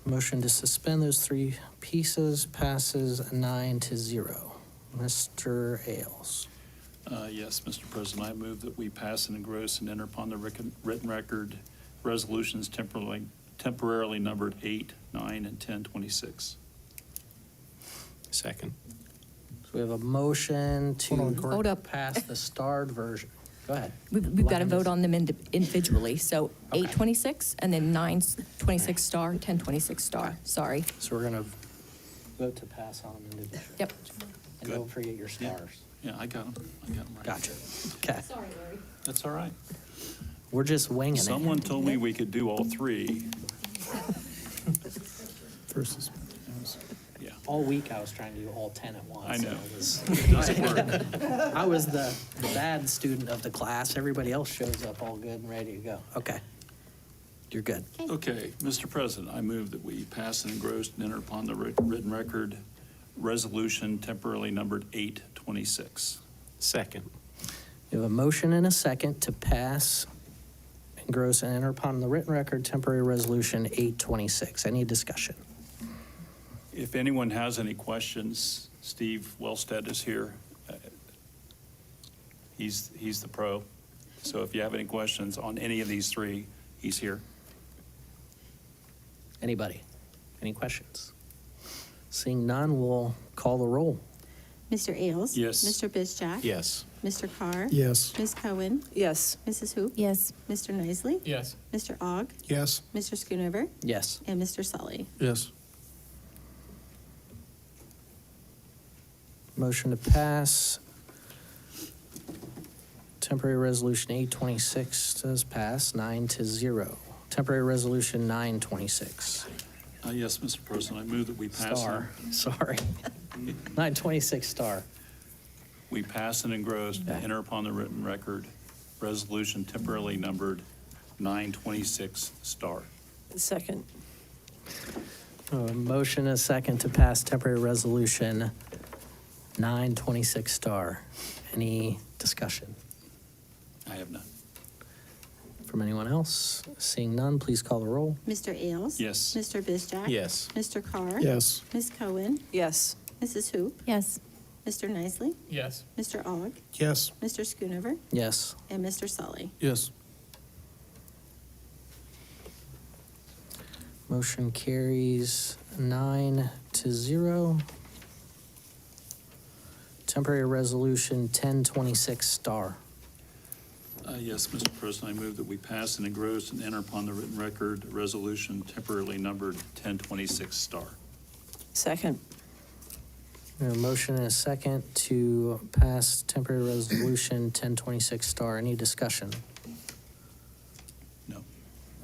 Speaker 1: Motion to suspend those three pieces passes 9-0. Mr. Ailes.
Speaker 3: Yes, Mr. President, I move that we pass and engross and enter upon the written record resolutions temporarily numbered 8, 9, and 1026.
Speaker 11: Second.
Speaker 1: So we have a motion to
Speaker 5: Hold on, Cory.
Speaker 15: Hold up.
Speaker 1: pass the starred version. Go ahead.
Speaker 15: We've got to
Speaker 1: Line
Speaker 15: vote
Speaker 1: is-
Speaker 15: on them individually. So 826 and then 926 star, 1026 star. Sorry.
Speaker 1: So we're going to vote to pass on them individually.
Speaker 15: Yep.
Speaker 1: And
Speaker 3: Good.
Speaker 1: don't forget your stars.
Speaker 3: Yeah, I got them. Right.
Speaker 1: Gotcha. Okay.
Speaker 15: Sorry, Larry.
Speaker 3: That's all right.
Speaker 1: We're just winging it.
Speaker 3: Someone told me we could do all three.
Speaker 2: First is
Speaker 3: Yeah,
Speaker 1: All week I was trying to do all 10 at once.
Speaker 3: I know.
Speaker 1: and it was-
Speaker 3: It doesn't work.
Speaker 1: I was the bad student of the class. Everybody else shows up all good and ready to go. Okay. You're good.
Speaker 3: Okay, Mr. President, I move that we pass and engross and enter upon the written record resolution temporarily numbered 826.
Speaker 11: Second.
Speaker 1: We have a motion and a second to pass, engross, and enter upon the written record temporary resolution 826. Any discussion?
Speaker 3: If anyone has any questions, Steve Wellstead is here. He's the pro. So if you have any questions on any of these three, he's here.
Speaker 1: Anybody? Any questions? Seeing none, we'll call the roll.
Speaker 14: Mr. Ailes?
Speaker 3: Yes.
Speaker 14: Mr. Bizjack?
Speaker 11: Yes.
Speaker 14: Mr. Carr?
Speaker 2: yes.
Speaker 14: Ms. Cohen?
Speaker 18: Yes.
Speaker 14: Mrs. Hoop?
Speaker 15: Yes.
Speaker 14: Mr. Nisely,
Speaker 8: Yes.
Speaker 14: Mr. Ogg?
Speaker 5: Yes.
Speaker 14: Mr. Schoonover?
Speaker 1: Yes.
Speaker 14: And Mr. Sully.
Speaker 17: Yes.
Speaker 1: Motion to pass. Temporary resolution 826 does pass, 9-0. Temporary resolution 926.
Speaker 3: Yes, Mr. President, I move that we pass.
Speaker 1: Star, sorry. 926 star.
Speaker 3: We pass and engross to enter upon the written record resolution temporarily numbered 926 star.
Speaker 18: Second.
Speaker 1: A motion and a second to pass temporary resolution 926 star. Any discussion
Speaker 3: I have none.
Speaker 1: from anyone else? Seeing none, please call the roll.
Speaker 14: Mr. Ailes?
Speaker 3: Yes.
Speaker 14: Mr. Bizjack?
Speaker 11: Yes.
Speaker 14: Mr. Carr?
Speaker 2: Yes.
Speaker 14: Ms. Cohen?
Speaker 18: Yes.
Speaker 14: Mrs. Hoop?
Speaker 15: Yes.
Speaker 14: Mr. Nisely,
Speaker 8: Yes.
Speaker 14: Mr. Ogg?
Speaker 5: Yes.
Speaker 14: Mr. Schoonover?
Speaker 1: Yes.
Speaker 14: And Mr. Sully.
Speaker 17: Yes.
Speaker 1: Motion carries 9-0. Temporary resolution 1026 star.
Speaker 3: Yes, Mr. President, I move that we pass and engross and enter upon the written record resolution temporarily numbered 1026 star.
Speaker 18: Second.
Speaker 1: A motion and a second to pass temporary resolution 1026 star. Any discussion?
Speaker 3: No.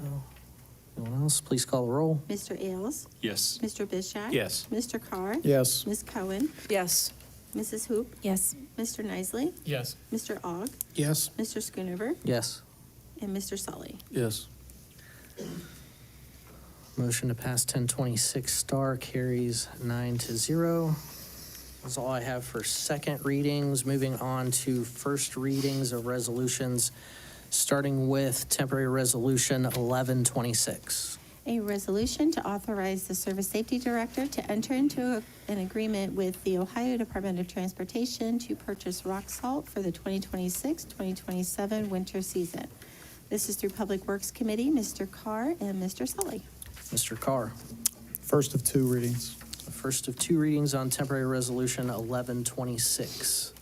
Speaker 1: No. Anyone else? Please call the roll.
Speaker 14: Mr. Ailes?
Speaker 3: Yes.
Speaker 14: Mr. Bizjack?
Speaker 11: Yes.
Speaker 14: Mr. Carr?
Speaker 2: Yes.
Speaker 14: Ms. Cohen?
Speaker 18: Yes.
Speaker 14: Mrs. Hoop?
Speaker 15: Yes.
Speaker 14: Mr. Nisely,
Speaker 8: Yes.
Speaker 14: Mr. Ogg?
Speaker 5: Yes.
Speaker 14: Mr. Schoonover?
Speaker 1: Yes.
Speaker 14: And Mr. Sully.
Speaker 17: Yes.
Speaker 1: Motion to pass 1026 star carries 9-0. That's all I have for second readings. Moving on to first readings of resolutions, starting with temporary resolution 1126.
Speaker 14: A resolution to authorize the Service Safety Director to enter into an agreement with the Ohio Department of Transportation to purchase rock salt for the 2026-2027 winter season. This is through Public Works Committee, Mr. Carr and Mr. Sully.
Speaker 1: Mr. Carr,
Speaker 2: First of two readings.
Speaker 1: the first of two readings on temporary resolution 1126.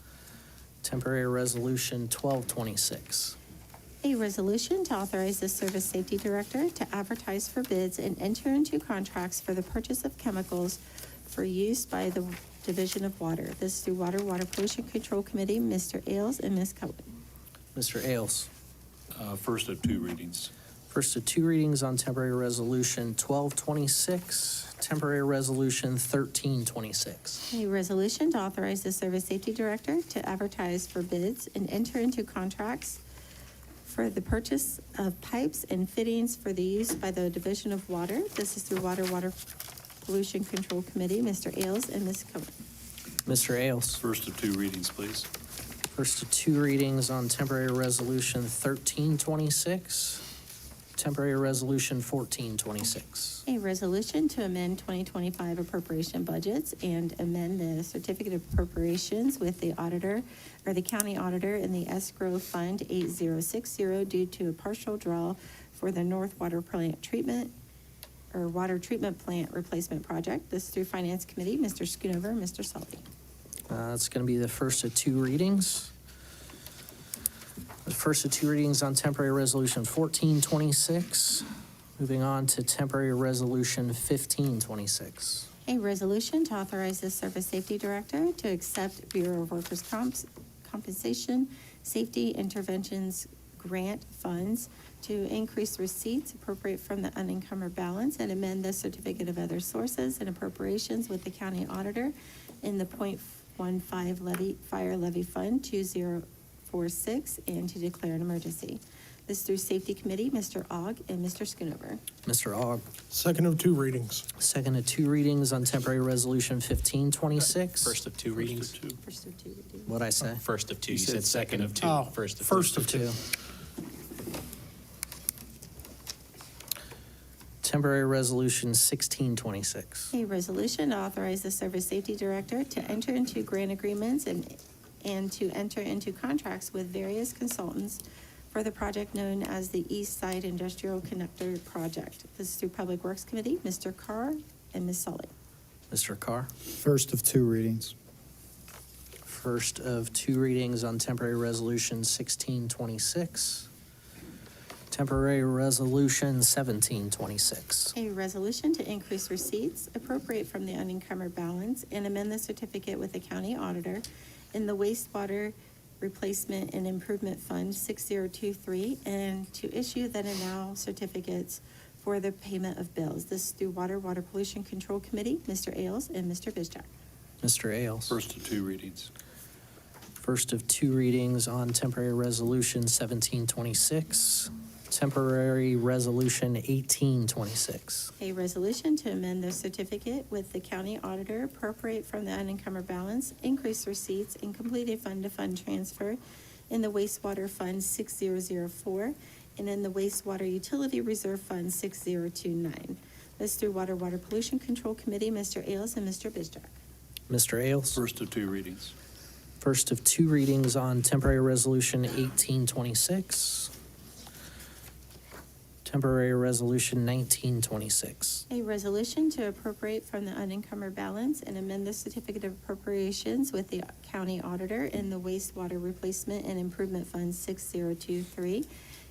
Speaker 1: Temporary resolution 1226.
Speaker 14: A resolution to authorize the Service Safety Director to advertise for bids and enter into contracts for the purchase of chemicals for use by the Division of Water. This is through Water Pollution Control Committee, Mr. Ailes and Ms. Cohen.
Speaker 1: Mr. Ailes,
Speaker 3: First of two readings.
Speaker 1: first of two readings on temporary resolution 1226, temporary resolution 1326.
Speaker 14: A resolution to authorize the Service Safety Director to advertise for bids and enter into contracts for the purchase of pipes and fittings for the use by the Division of Water. This is through Water Pollution Control Committee, Mr. Ailes and Ms. Cohen.
Speaker 1: Mr. Ailes,
Speaker 3: First of two readings, please.
Speaker 1: first of two readings on temporary resolution 1326, temporary resolution 1426.
Speaker 14: A resolution to amend 2025 appropriation budgets and amend the certificate of appropriations with the auditor or the county auditor in the escrow fund 8060 due to a partial draw for the North Water Plant Treatment or Water Treatment Plant Replacement Project. This is through Finance Committee, Mr. Schoonover, and Mr. Sully.
Speaker 1: It's going to be the first of two readings. The first of two readings on temporary resolution 1426. Moving on to temporary resolution 1526.
Speaker 14: A resolution to authorize the Service Safety Director to accept Bureau of Workers' Compensation Safety Interventions grant funds to increase receipts, appropriate from the unencumbered balance, and amend the certificate of other sources and appropriations with the county auditor in the .15 fire levy fund 2046 and to declare an emergency. This through Safety Committee, Mr. Ogg and Mr. Schoonover.
Speaker 1: Mr. Ogg.
Speaker 5: Second of two readings.
Speaker 1: Second of two readings on temporary resolution 1526.
Speaker 11: First of two readings.
Speaker 14: First of two readings.
Speaker 1: What'd I say?
Speaker 11: First of two. You said second of two.
Speaker 5: Oh,
Speaker 11: First of
Speaker 5: first
Speaker 11: two.
Speaker 5: of two.
Speaker 1: Temporary resolution 1626.
Speaker 14: A resolution to authorize the Service Safety Director to enter into grant agreements and to enter into contracts with various consultants for the project known as the East Side Industrial Connector Project. This is through Public Works Committee, Mr. Carr and Ms. Sully.
Speaker 1: Mr. Carr.
Speaker 2: First of two readings.
Speaker 1: First of two readings on temporary resolution 1626. Temporary resolution 1726.
Speaker 14: A resolution to increase receipts, appropriate from the unencumbered balance, and amend the certificate with the county auditor in the wastewater replacement and improvement fund 6023, and to issue then and now certificates for the payment of bills. This is through Water Pollution Control Committee, Mr. Ailes and Mr. Bizjack.
Speaker 1: Mr. Ailes.
Speaker 3: First of two readings.
Speaker 1: First of two readings on temporary resolution 1726. Temporary resolution 1826.
Speaker 14: A resolution to amend the certificate with the county auditor, appropriate from the unencumbered balance, increase receipts, and complete a fund-to-fund transfer in the wastewater fund 6004 and in the wastewater utility reserve fund 6029. This through Water Pollution Control Committee, Mr. Ailes and Mr. Bizjack.
Speaker 1: Mr. Ailes.
Speaker 3: First of two readings.
Speaker 1: First of two readings on temporary resolution 1826. Temporary resolution 1926.
Speaker 14: A resolution to appropriate from the unencumbered balance and amend the certificate of appropriations with the county auditor in the wastewater replacement and improvement fund 6023,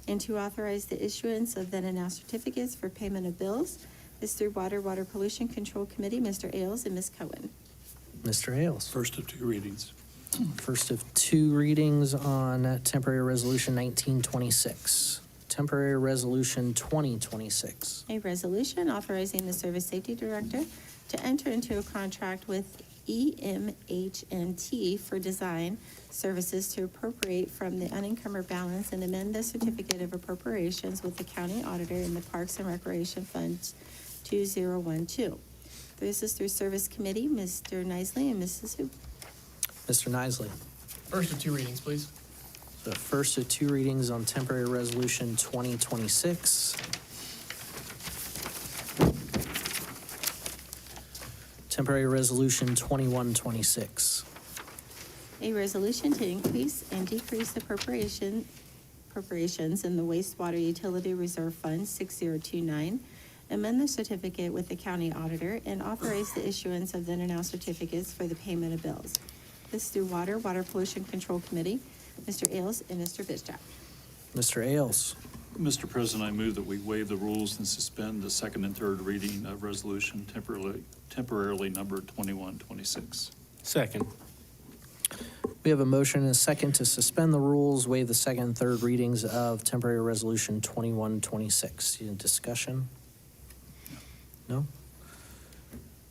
Speaker 14: and to authorize the issuance of then and now certificates for payment of bills. This through Water Pollution Control Committee, Mr. Ailes and Ms. Cohen.
Speaker 1: Mr. Ailes.
Speaker 3: First of two readings.
Speaker 1: First of two readings on temporary resolution 1926. Temporary resolution 2026.
Speaker 14: A resolution authorizing the Service Safety Director to enter into a contract with EMHNT for design services to appropriate from the unencumbered balance and amend the certificate of appropriations with the county auditor in the Parks and Recreation Fund 2012. This is through Service Committee, Mr. Nisley and Mrs. Hoop.
Speaker 1: Mr. Nisley.
Speaker 8: First of two readings, please.
Speaker 1: The first of two readings on temporary resolution 2026. Temporary resolution 2126.
Speaker 14: A resolution to increase and decrease appropriations in the wastewater utility reserve fund 6029, amend the certificate with the county auditor, and authorize the issuance of then and now certificates for the payment of bills. This is through Water Pollution Control Committee, Mr. Ailes and Mr. Bizjack.
Speaker 1: Mr. Ailes.
Speaker 3: Mr. President, I move that we waive the rules and suspend the second and third reading of resolution temporarily numbered 2126.
Speaker 11: Second.
Speaker 1: We have a motion and a second to suspend the rules, waive the second and third readings of temporary resolution 2126. Any discussion? No?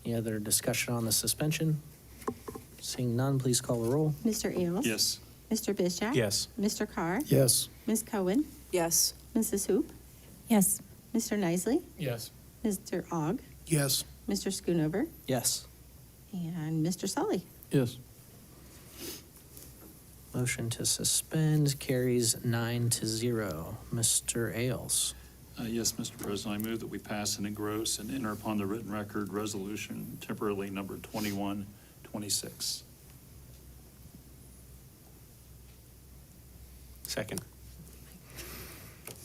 Speaker 1: Any other discussion on the suspension? Seeing none, please call the roll.
Speaker 14: Mr. Ailes?
Speaker 3: Yes.
Speaker 14: Mr. Bizjack?
Speaker 11: Yes.
Speaker 14: Mr. Carr?
Speaker 2: Yes.
Speaker 14: Ms. Cohen?
Speaker 18: Yes.
Speaker 14: Mrs. Hoop?
Speaker 15: Yes.
Speaker 14: Mr. Nisley?
Speaker 8: Yes.
Speaker 14: Mr. Ogg?
Speaker 5: Yes.
Speaker 14: Mr. Schoonover?
Speaker 1: Yes.
Speaker 14: And Mr. Sully?
Speaker 17: Yes.
Speaker 1: Motion to suspend carries 9-0. Mr. Ailes.
Speaker 3: Yes, Mr. President, I move that we pass and engross and enter upon the written record resolution temporarily numbered 2126.
Speaker 11: Second.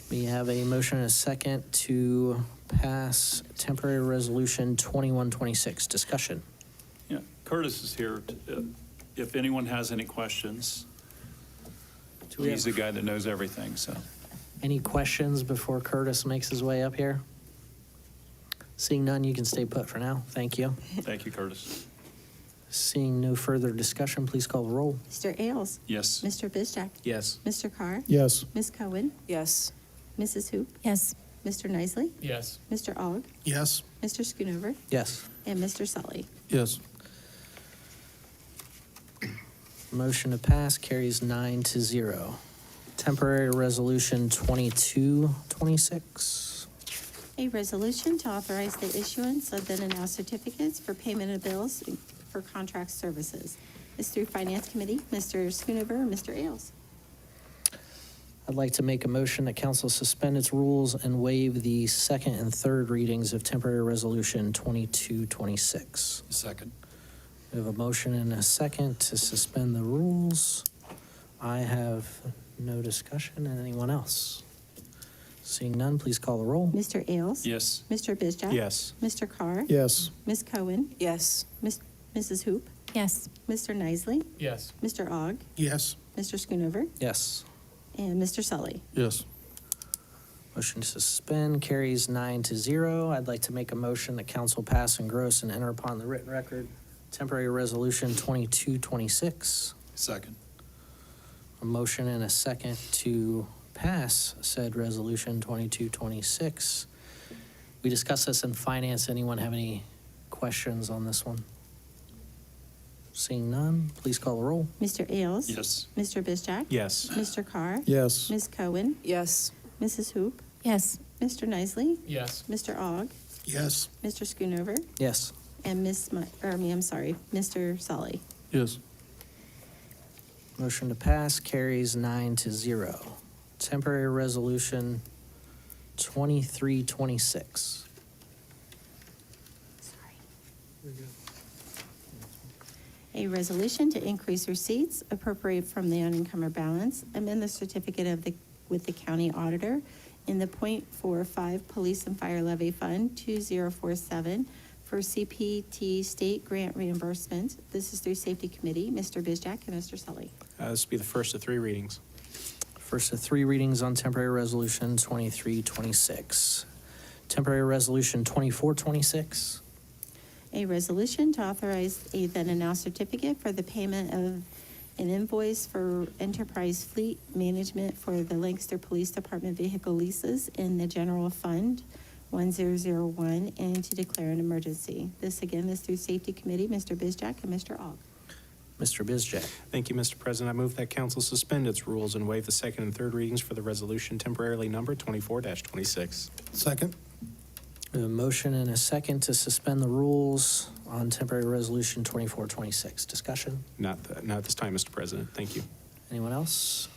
Speaker 1: We have a motion and a second to pass temporary resolution 2126. Discussion.
Speaker 3: Yeah, Curtis is here. If anyone has any questions,
Speaker 1: Do we
Speaker 3: He's the
Speaker 1: have
Speaker 3: guy that knows everything, so.
Speaker 1: any questions before Curtis makes his way up here? Seeing none, you can stay put for now. Thank you.
Speaker 3: Thank you, Curtis.
Speaker 1: Seeing no further discussion, please call the roll.
Speaker 14: Mr. Ailes?
Speaker 3: Yes.
Speaker 14: Mr. Bizjack?
Speaker 11: Yes.
Speaker 14: Mr. Carr?
Speaker 2: Yes.
Speaker 14: Ms. Cohen?
Speaker 18: Yes.
Speaker 14: Mrs. Hoop?
Speaker 15: Yes.
Speaker 14: Mr. Nisely?
Speaker 8: Yes.
Speaker 14: Mr. Aug?
Speaker 5: Yes.
Speaker 14: Mr. Schoonover?
Speaker 1: Yes.
Speaker 14: And Mr. Sully.
Speaker 17: Yes.
Speaker 1: Motion to pass carries 9-0. Temporary Resolution 2226.
Speaker 14: A resolution to authorize the issuance of then and now certificates for payment of bills for contract services. It's through Finance Committee, Mr. Schoonover and Mr. Ailes.
Speaker 1: I'd like to make a motion that council suspend its rules and waive the second and third readings of Temporary Resolution 2226.
Speaker 3: Second.
Speaker 1: We have a motion and a second to suspend the rules. I have no discussion. And anyone else? Seeing none, please call the roll.
Speaker 14: Mr. Ailes?
Speaker 3: Yes.
Speaker 14: Mr. Bizjack?
Speaker 11: Yes.
Speaker 14: Mr. Carr?
Speaker 2: Yes.
Speaker 14: Ms. Cohen?
Speaker 18: Yes.
Speaker 14: Mrs. Hoop?
Speaker 15: Yes.
Speaker 14: Mr. Nisely?
Speaker 8: Yes.
Speaker 14: Mr. Aug?
Speaker 5: Yes.
Speaker 14: Mr. Schoonover?
Speaker 1: Yes.
Speaker 14: And Mr. Sully.
Speaker 17: Yes.
Speaker 1: Motion to suspend carries 9-0. I'd like to make a motion that council pass, engross, and enter upon the written record Temporary Resolution 2226.
Speaker 3: Second.
Speaker 1: A motion and a second to pass said Resolution 2226. We discussed this in finance. Anyone have any questions on this one? Seeing none, please call the roll.
Speaker 14: Mr. Ailes?
Speaker 3: Yes.
Speaker 14: Mr. Bizjack?
Speaker 11: Yes.
Speaker 14: Mr. Carr?
Speaker 2: Yes.
Speaker 14: Ms. Cohen?
Speaker 18: Yes.
Speaker 14: Mrs. Hoop?
Speaker 15: Yes.
Speaker 14: Mr. Nisely?
Speaker 8: Yes.
Speaker 14: Mr. Aug?
Speaker 5: Yes.
Speaker 14: Mr. Schoonover?
Speaker 1: Yes.
Speaker 14: And Mr. Sully.
Speaker 17: Yes.
Speaker 1: Motion to pass carries 9-0. Temporary Resolution 2326.
Speaker 14: A resolution to increase receipts, appropriate from the unencumbered balance, amend the certificate with the county auditor in the .45 Police and Fire Levy Fund 2047 for CPT state grant reimbursement. This is through Safety Committee, Mr. Bizjack and Mr. Sully.
Speaker 11: This will be the first of three readings.
Speaker 1: First of three readings on Temporary Resolution 2326. Temporary Resolution 2426.
Speaker 14: A resolution to authorize a then and now certificate for the payment of an invoice for enterprise fleet management for the Lancaster Police Department vehicle leases in the general fund 1001 and to declare an emergency. This again is through Safety Committee, Mr. Bizjack and Mr. Aug.
Speaker 1: Mr. Bizjack.
Speaker 11: Thank you, Mr. President. I move that council suspend its rules and waive the second and third readings for the resolution temporarily numbered 24-26.
Speaker 5: Second.
Speaker 1: We have a motion and a second to suspend the rules on Temporary Resolution 2426. Discussion?
Speaker 11: Not at this time, Mr. President. Thank you.
Speaker 1: Anyone else?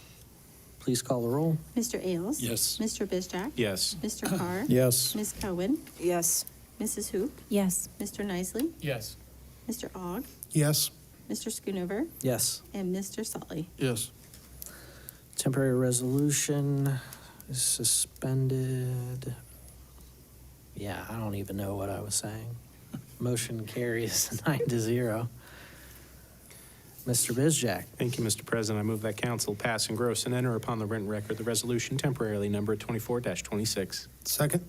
Speaker 1: Please call the roll.
Speaker 14: Mr. Ailes?
Speaker 3: Yes.
Speaker 14: Mr. Bizjack?
Speaker 11: Yes.
Speaker 14: Mr. Carr?
Speaker 2: Yes.
Speaker 14: Ms. Cohen?
Speaker 18: Yes.
Speaker 14: Mrs. Hoop?
Speaker 15: Yes.
Speaker 14: Mr. Nisely?
Speaker 8: Yes.
Speaker 14: Mr. Aug?
Speaker 5: Yes.
Speaker 14: Mr. Schoonover?
Speaker 1: Yes.
Speaker 14: And Mr. Sully.
Speaker 17: Yes.
Speaker 1: Temporary Resolution is suspended. Yeah, I don't even know what I was saying. Motion carries 9-0. Mr. Bizjack.
Speaker 11: Thank you, Mr. President. I move that council pass, engross, and enter upon the written record the resolution temporarily numbered 24-26.
Speaker 5: Second.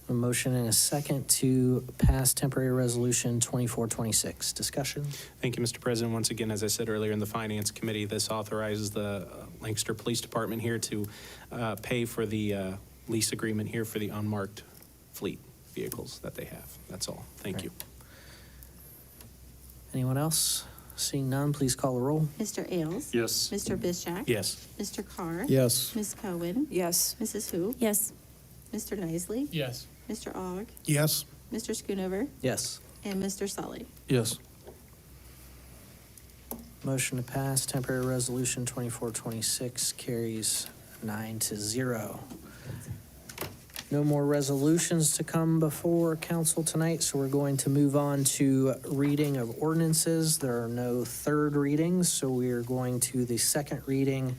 Speaker 1: A motion and a second to pass Temporary Resolution 2426. Discussion?
Speaker 11: Thank you, Mr. President. Once again, as I said earlier in the Finance Committee, this authorizes the Lancaster Police Department here to pay for the lease agreement here for the unmarked fleet vehicles that they have. That's all. Thank you.
Speaker 1: Anyone else? Seeing none, please call the roll.
Speaker 14: Mr. Ailes?
Speaker 3: Yes.
Speaker 14: Mr. Bizjack?
Speaker 11: Yes.
Speaker 14: Mr. Carr?
Speaker 2: Yes.
Speaker 14: Ms. Cohen?
Speaker 18: Yes.
Speaker 14: Mrs. Hoop?
Speaker 15: Yes.
Speaker 14: Mr. Nisely?
Speaker 8: Yes.
Speaker 14: Mr. Aug?
Speaker 5: Yes.
Speaker 14: Mr. Schoonover?
Speaker 1: Yes.
Speaker 14: And Mr. Sully.
Speaker 17: Yes.
Speaker 1: Motion to pass Temporary Resolution 2426 carries 9-0. No more resolutions to come before council tonight, so we're going to move on to reading of ordinances. There are no third readings, so we are going to the second reading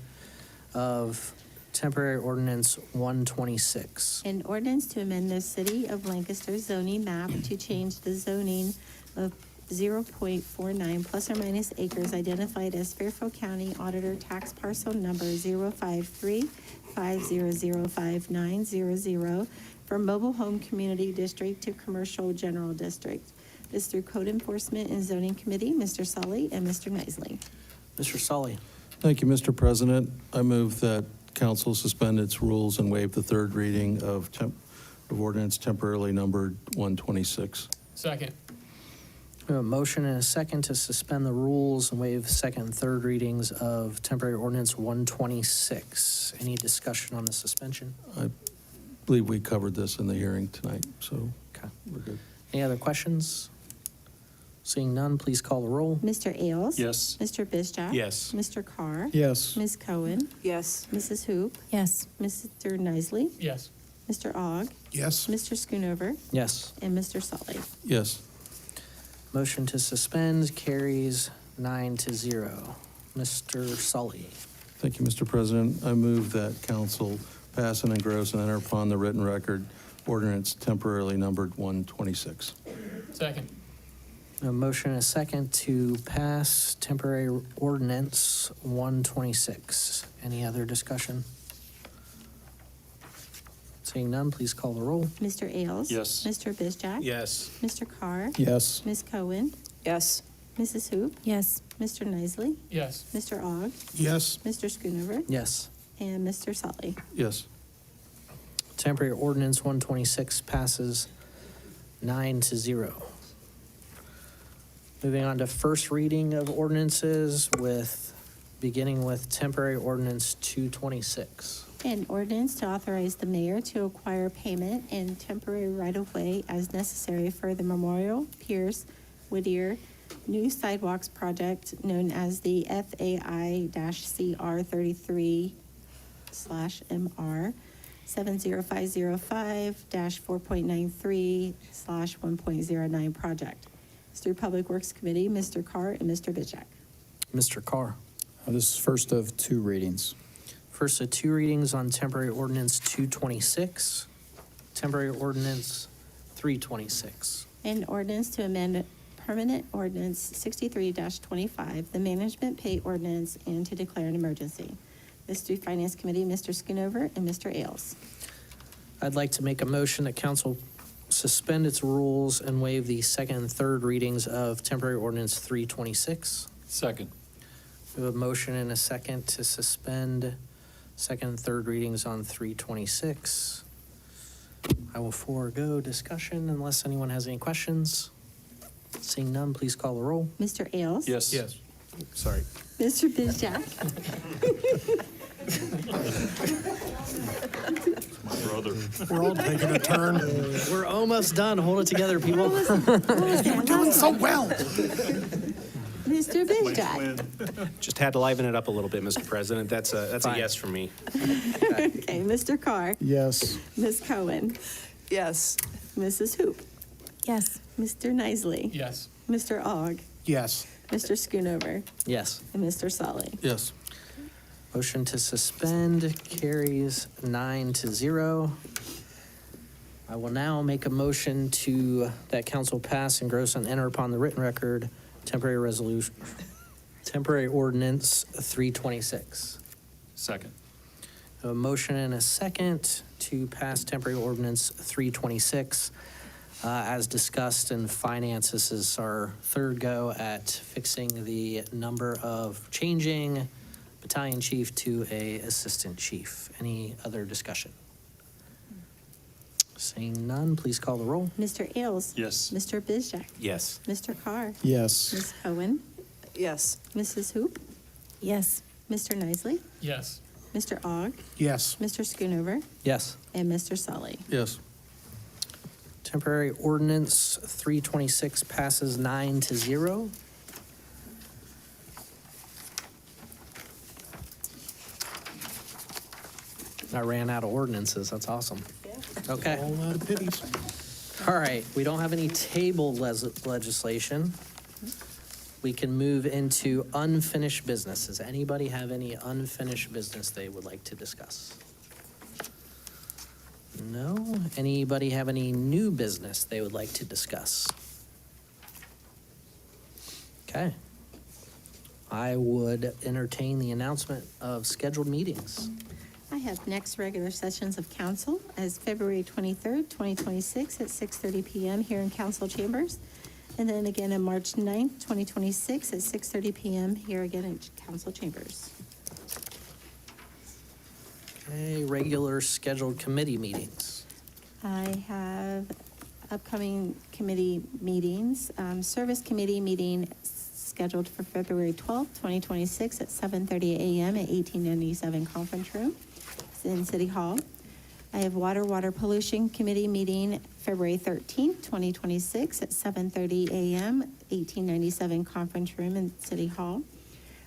Speaker 1: of Temporary Ordinance 126.
Speaker 14: An ordinance to amend the City of Lancaster zoning map to change the zoning of 0.49 plus or minus acres identified as Fairfield County Auditor Tax Parcel Number 053-5005900 from Mobile Home Community District to Commercial General District. This through Code Enforcement and Zoning Committee, Mr. Sully and Mr. Nisley.
Speaker 1: Mr. Sully.
Speaker 17: Thank you, Mr. President. I move that council suspend its rules and waive the third reading of ordinance temporarily numbered 126.
Speaker 8: Second.
Speaker 1: We have a motion and a second to suspend the rules and waive second and third readings of temporary ordinance 126. Any discussion on the suspension?
Speaker 17: I believe we covered this in the hearing tonight, so
Speaker 1: Okay.
Speaker 17: we're good.
Speaker 1: Any other questions? Seeing none, please call the roll.
Speaker 14: Mr. Ailes?
Speaker 3: Yes.
Speaker 14: Mr. Bizjack?
Speaker 11: Yes.
Speaker 14: Mr. Carr?
Speaker 2: Yes.
Speaker 14: Ms. Cohen?
Speaker 18: Yes.
Speaker 14: Mrs. Hoop?
Speaker 15: Yes.
Speaker 14: Mr. Nisley?
Speaker 8: Yes.
Speaker 14: Mr. Ogg?
Speaker 5: Yes.
Speaker 14: Mr. Schoonover?
Speaker 1: Yes.
Speaker 14: And Mr. Sully.
Speaker 17: Yes.
Speaker 1: Motion to suspend carries 9-0. Mr. Sully.
Speaker 17: Thank you, Mr. President. I move that council pass and engross and enter upon the written record ordinance temporarily numbered 126.
Speaker 8: Second.
Speaker 1: A motion and a second to pass temporary ordinance 126. Any other discussion? Seeing none, please call the roll.
Speaker 14: Mr. Ailes?
Speaker 3: Yes.
Speaker 14: Mr. Bizjack?
Speaker 11: Yes.
Speaker 14: Mr. Carr?
Speaker 2: Yes.
Speaker 14: Ms. Cohen?
Speaker 18: Yes.
Speaker 14: Mrs. Hoop?
Speaker 15: Yes.
Speaker 14: Mr. Nisley?
Speaker 8: Yes.
Speaker 14: Mr. Ogg?
Speaker 5: Yes.
Speaker 14: Mr. Schoonover?
Speaker 1: Yes.
Speaker 14: And Mr. Sully.
Speaker 17: Yes.
Speaker 1: Temporary ordinance 126 passes 9-0. Moving on to first reading of ordinances beginning with temporary ordinance 226.
Speaker 14: An ordinance to authorize the mayor to acquire payment and temporary right-of-way as necessary for the Memorial Pierce Whittier New Sidewalks Project known as the FAI-CR 33/MR 70505-4.93/1.09 project. It's through Public Works Committee, Mr. Carr and Mr. Bizjack.
Speaker 1: Mr. Carr.
Speaker 2: This is first of two readings.
Speaker 1: First of two readings on temporary ordinance 226, temporary ordinance 326.
Speaker 14: An ordinance to amend permanent ordinance 63-25, the management pay ordinance, and to declare an emergency. This through Finance Committee, Mr. Schoonover and Mr. Ailes.
Speaker 1: I'd like to make a motion that council suspend its rules and waive the second and third readings of temporary ordinance 326.
Speaker 3: Second.
Speaker 1: We have a motion and a second to suspend second and third readings on 326. I will forego discussion unless anyone has any questions. Seeing none, please call the roll.
Speaker 14: Mr. Ailes?
Speaker 3: Yes.
Speaker 8: Yes.
Speaker 1: Sorry.
Speaker 14: Mr. Bizjack?
Speaker 3: My brother.
Speaker 5: We're all taking a turn.
Speaker 1: We're almost done. Hold it together, people.
Speaker 5: You're doing so well.
Speaker 14: Mr. Bizjack?
Speaker 11: Just had to liven it up a little bit, Mr. President. That's a
Speaker 1: Fine.
Speaker 11: yes from me.
Speaker 14: Okay, Mr. Carr?
Speaker 2: Yes.
Speaker 14: Ms. Cohen?
Speaker 18: Yes.
Speaker 14: Mrs. Hoop?
Speaker 15: Yes.
Speaker 14: Mr. Nisley?
Speaker 8: Yes.
Speaker 14: Mr. Ogg?
Speaker 5: Yes.
Speaker 14: Mr. Schoonover?
Speaker 1: Yes.
Speaker 14: And Mr. Sully.
Speaker 17: Yes.
Speaker 1: Motion to suspend carries 9-0. I will now make a motion that council pass, engross, and enter upon the written record temporary ordinance 326.
Speaker 3: Second.
Speaker 1: A motion and a second to pass temporary ordinance 326. As discussed in finance, this is our third go at fixing the number of changing battalion chief to a assistant chief. Any other discussion? Seeing none, please call the roll.
Speaker 14: Mr. Ailes?
Speaker 3: Yes.
Speaker 14: Mr. Bizjack?
Speaker 11: Yes.
Speaker 14: Mr. Carr?
Speaker 2: Yes.
Speaker 14: Ms. Cohen?
Speaker 18: Yes.
Speaker 14: Mrs. Hoop?
Speaker 15: Yes.
Speaker 14: Mr. Nisley?
Speaker 8: Yes.
Speaker 14: Mr. Ogg?
Speaker 5: Yes.
Speaker 14: Mr. Schoonover?
Speaker 1: Yes.
Speaker 14: And Mr. Sully.
Speaker 17: Yes.
Speaker 1: Temporary ordinance 326 passes 9-0. I ran out of ordinances. That's awesome. Okay.
Speaker 5: All out of pities.
Speaker 1: All right. We don't have any table legislation. We can move into unfinished business. Does anybody have any unfinished business they would like to discuss? No? Anybody have any new business they would like to discuss? Okay. I would entertain the announcement of scheduled meetings.
Speaker 14: I have next regular sessions of council as February 23rd, 2026 at 6:30 PM here in council chambers. And then again on March 9th, 2026 at 6:30 PM here again in council chambers.
Speaker 1: Okay, regular scheduled committee meetings.
Speaker 14: I have upcoming committee meetings. Service committee meeting scheduled for February 12th, 2026 at 7:30 AM at 1897 Conference Room in City Hall. I have Water Pollution Committee meeting February 13th, 2026 at 7:30 AM, 1897 Conference Room in City Hall.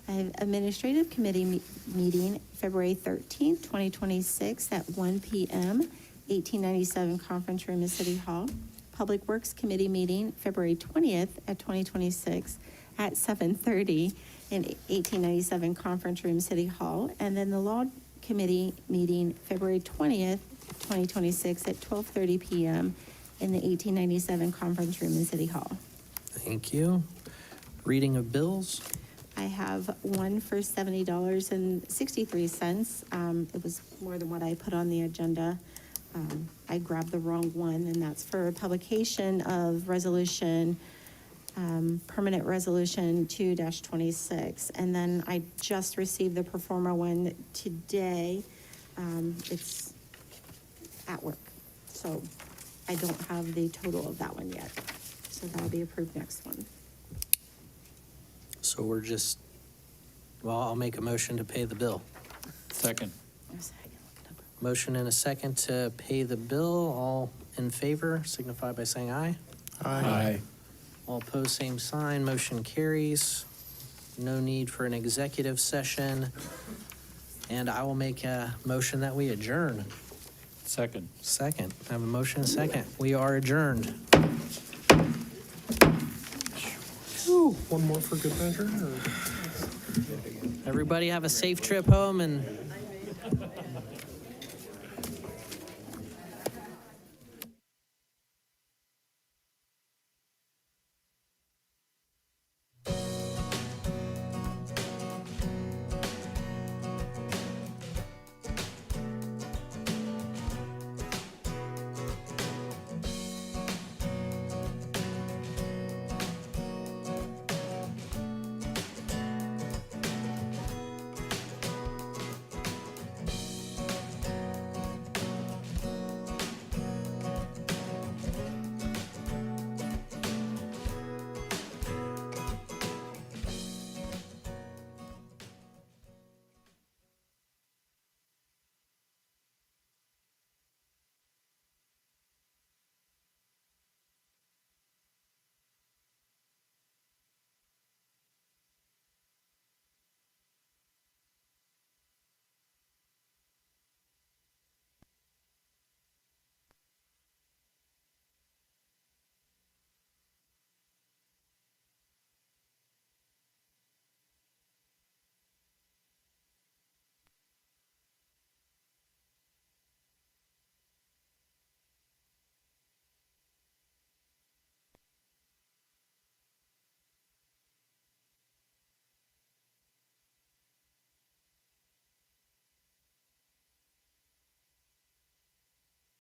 Speaker 14: I have Administrative Committee meeting February 13th, 2026 at 1 PM, 1897 Conference Room in City Hall. Public Works Committee meeting February 20th at 2026 at 7:30 in 1897 Conference Room, City Hall. And then the Law Committee meeting February 20th, 2026 at 12:30 PM in the 1897 Conference Room in City Hall.
Speaker 1: Thank you. Reading of bills.
Speaker 14: I have one for $70.63. It was more than what I put on the agenda. I grabbed the wrong one, and that's for publication of resolution, permanent resolution 2-26. And then I just received the performer one today. It's at work, so I don't have the total of that one yet. So that'll be approved next one.
Speaker 1: So we're just, well, I'll make a motion to pay the bill.
Speaker 3: Second.
Speaker 1: Motion and a second to pay the bill. All in favor signify by saying aye.
Speaker 5: Aye.
Speaker 1: All opposed, same sign. Motion carries. No need for an executive session. And I will make a motion that we adjourn.
Speaker 3: Second.
Speaker 1: Second. I have a motion and a second. We are adjourned.
Speaker 5: Ooh, one more for good measure, or?
Speaker 1: Everybody have a safe trip home and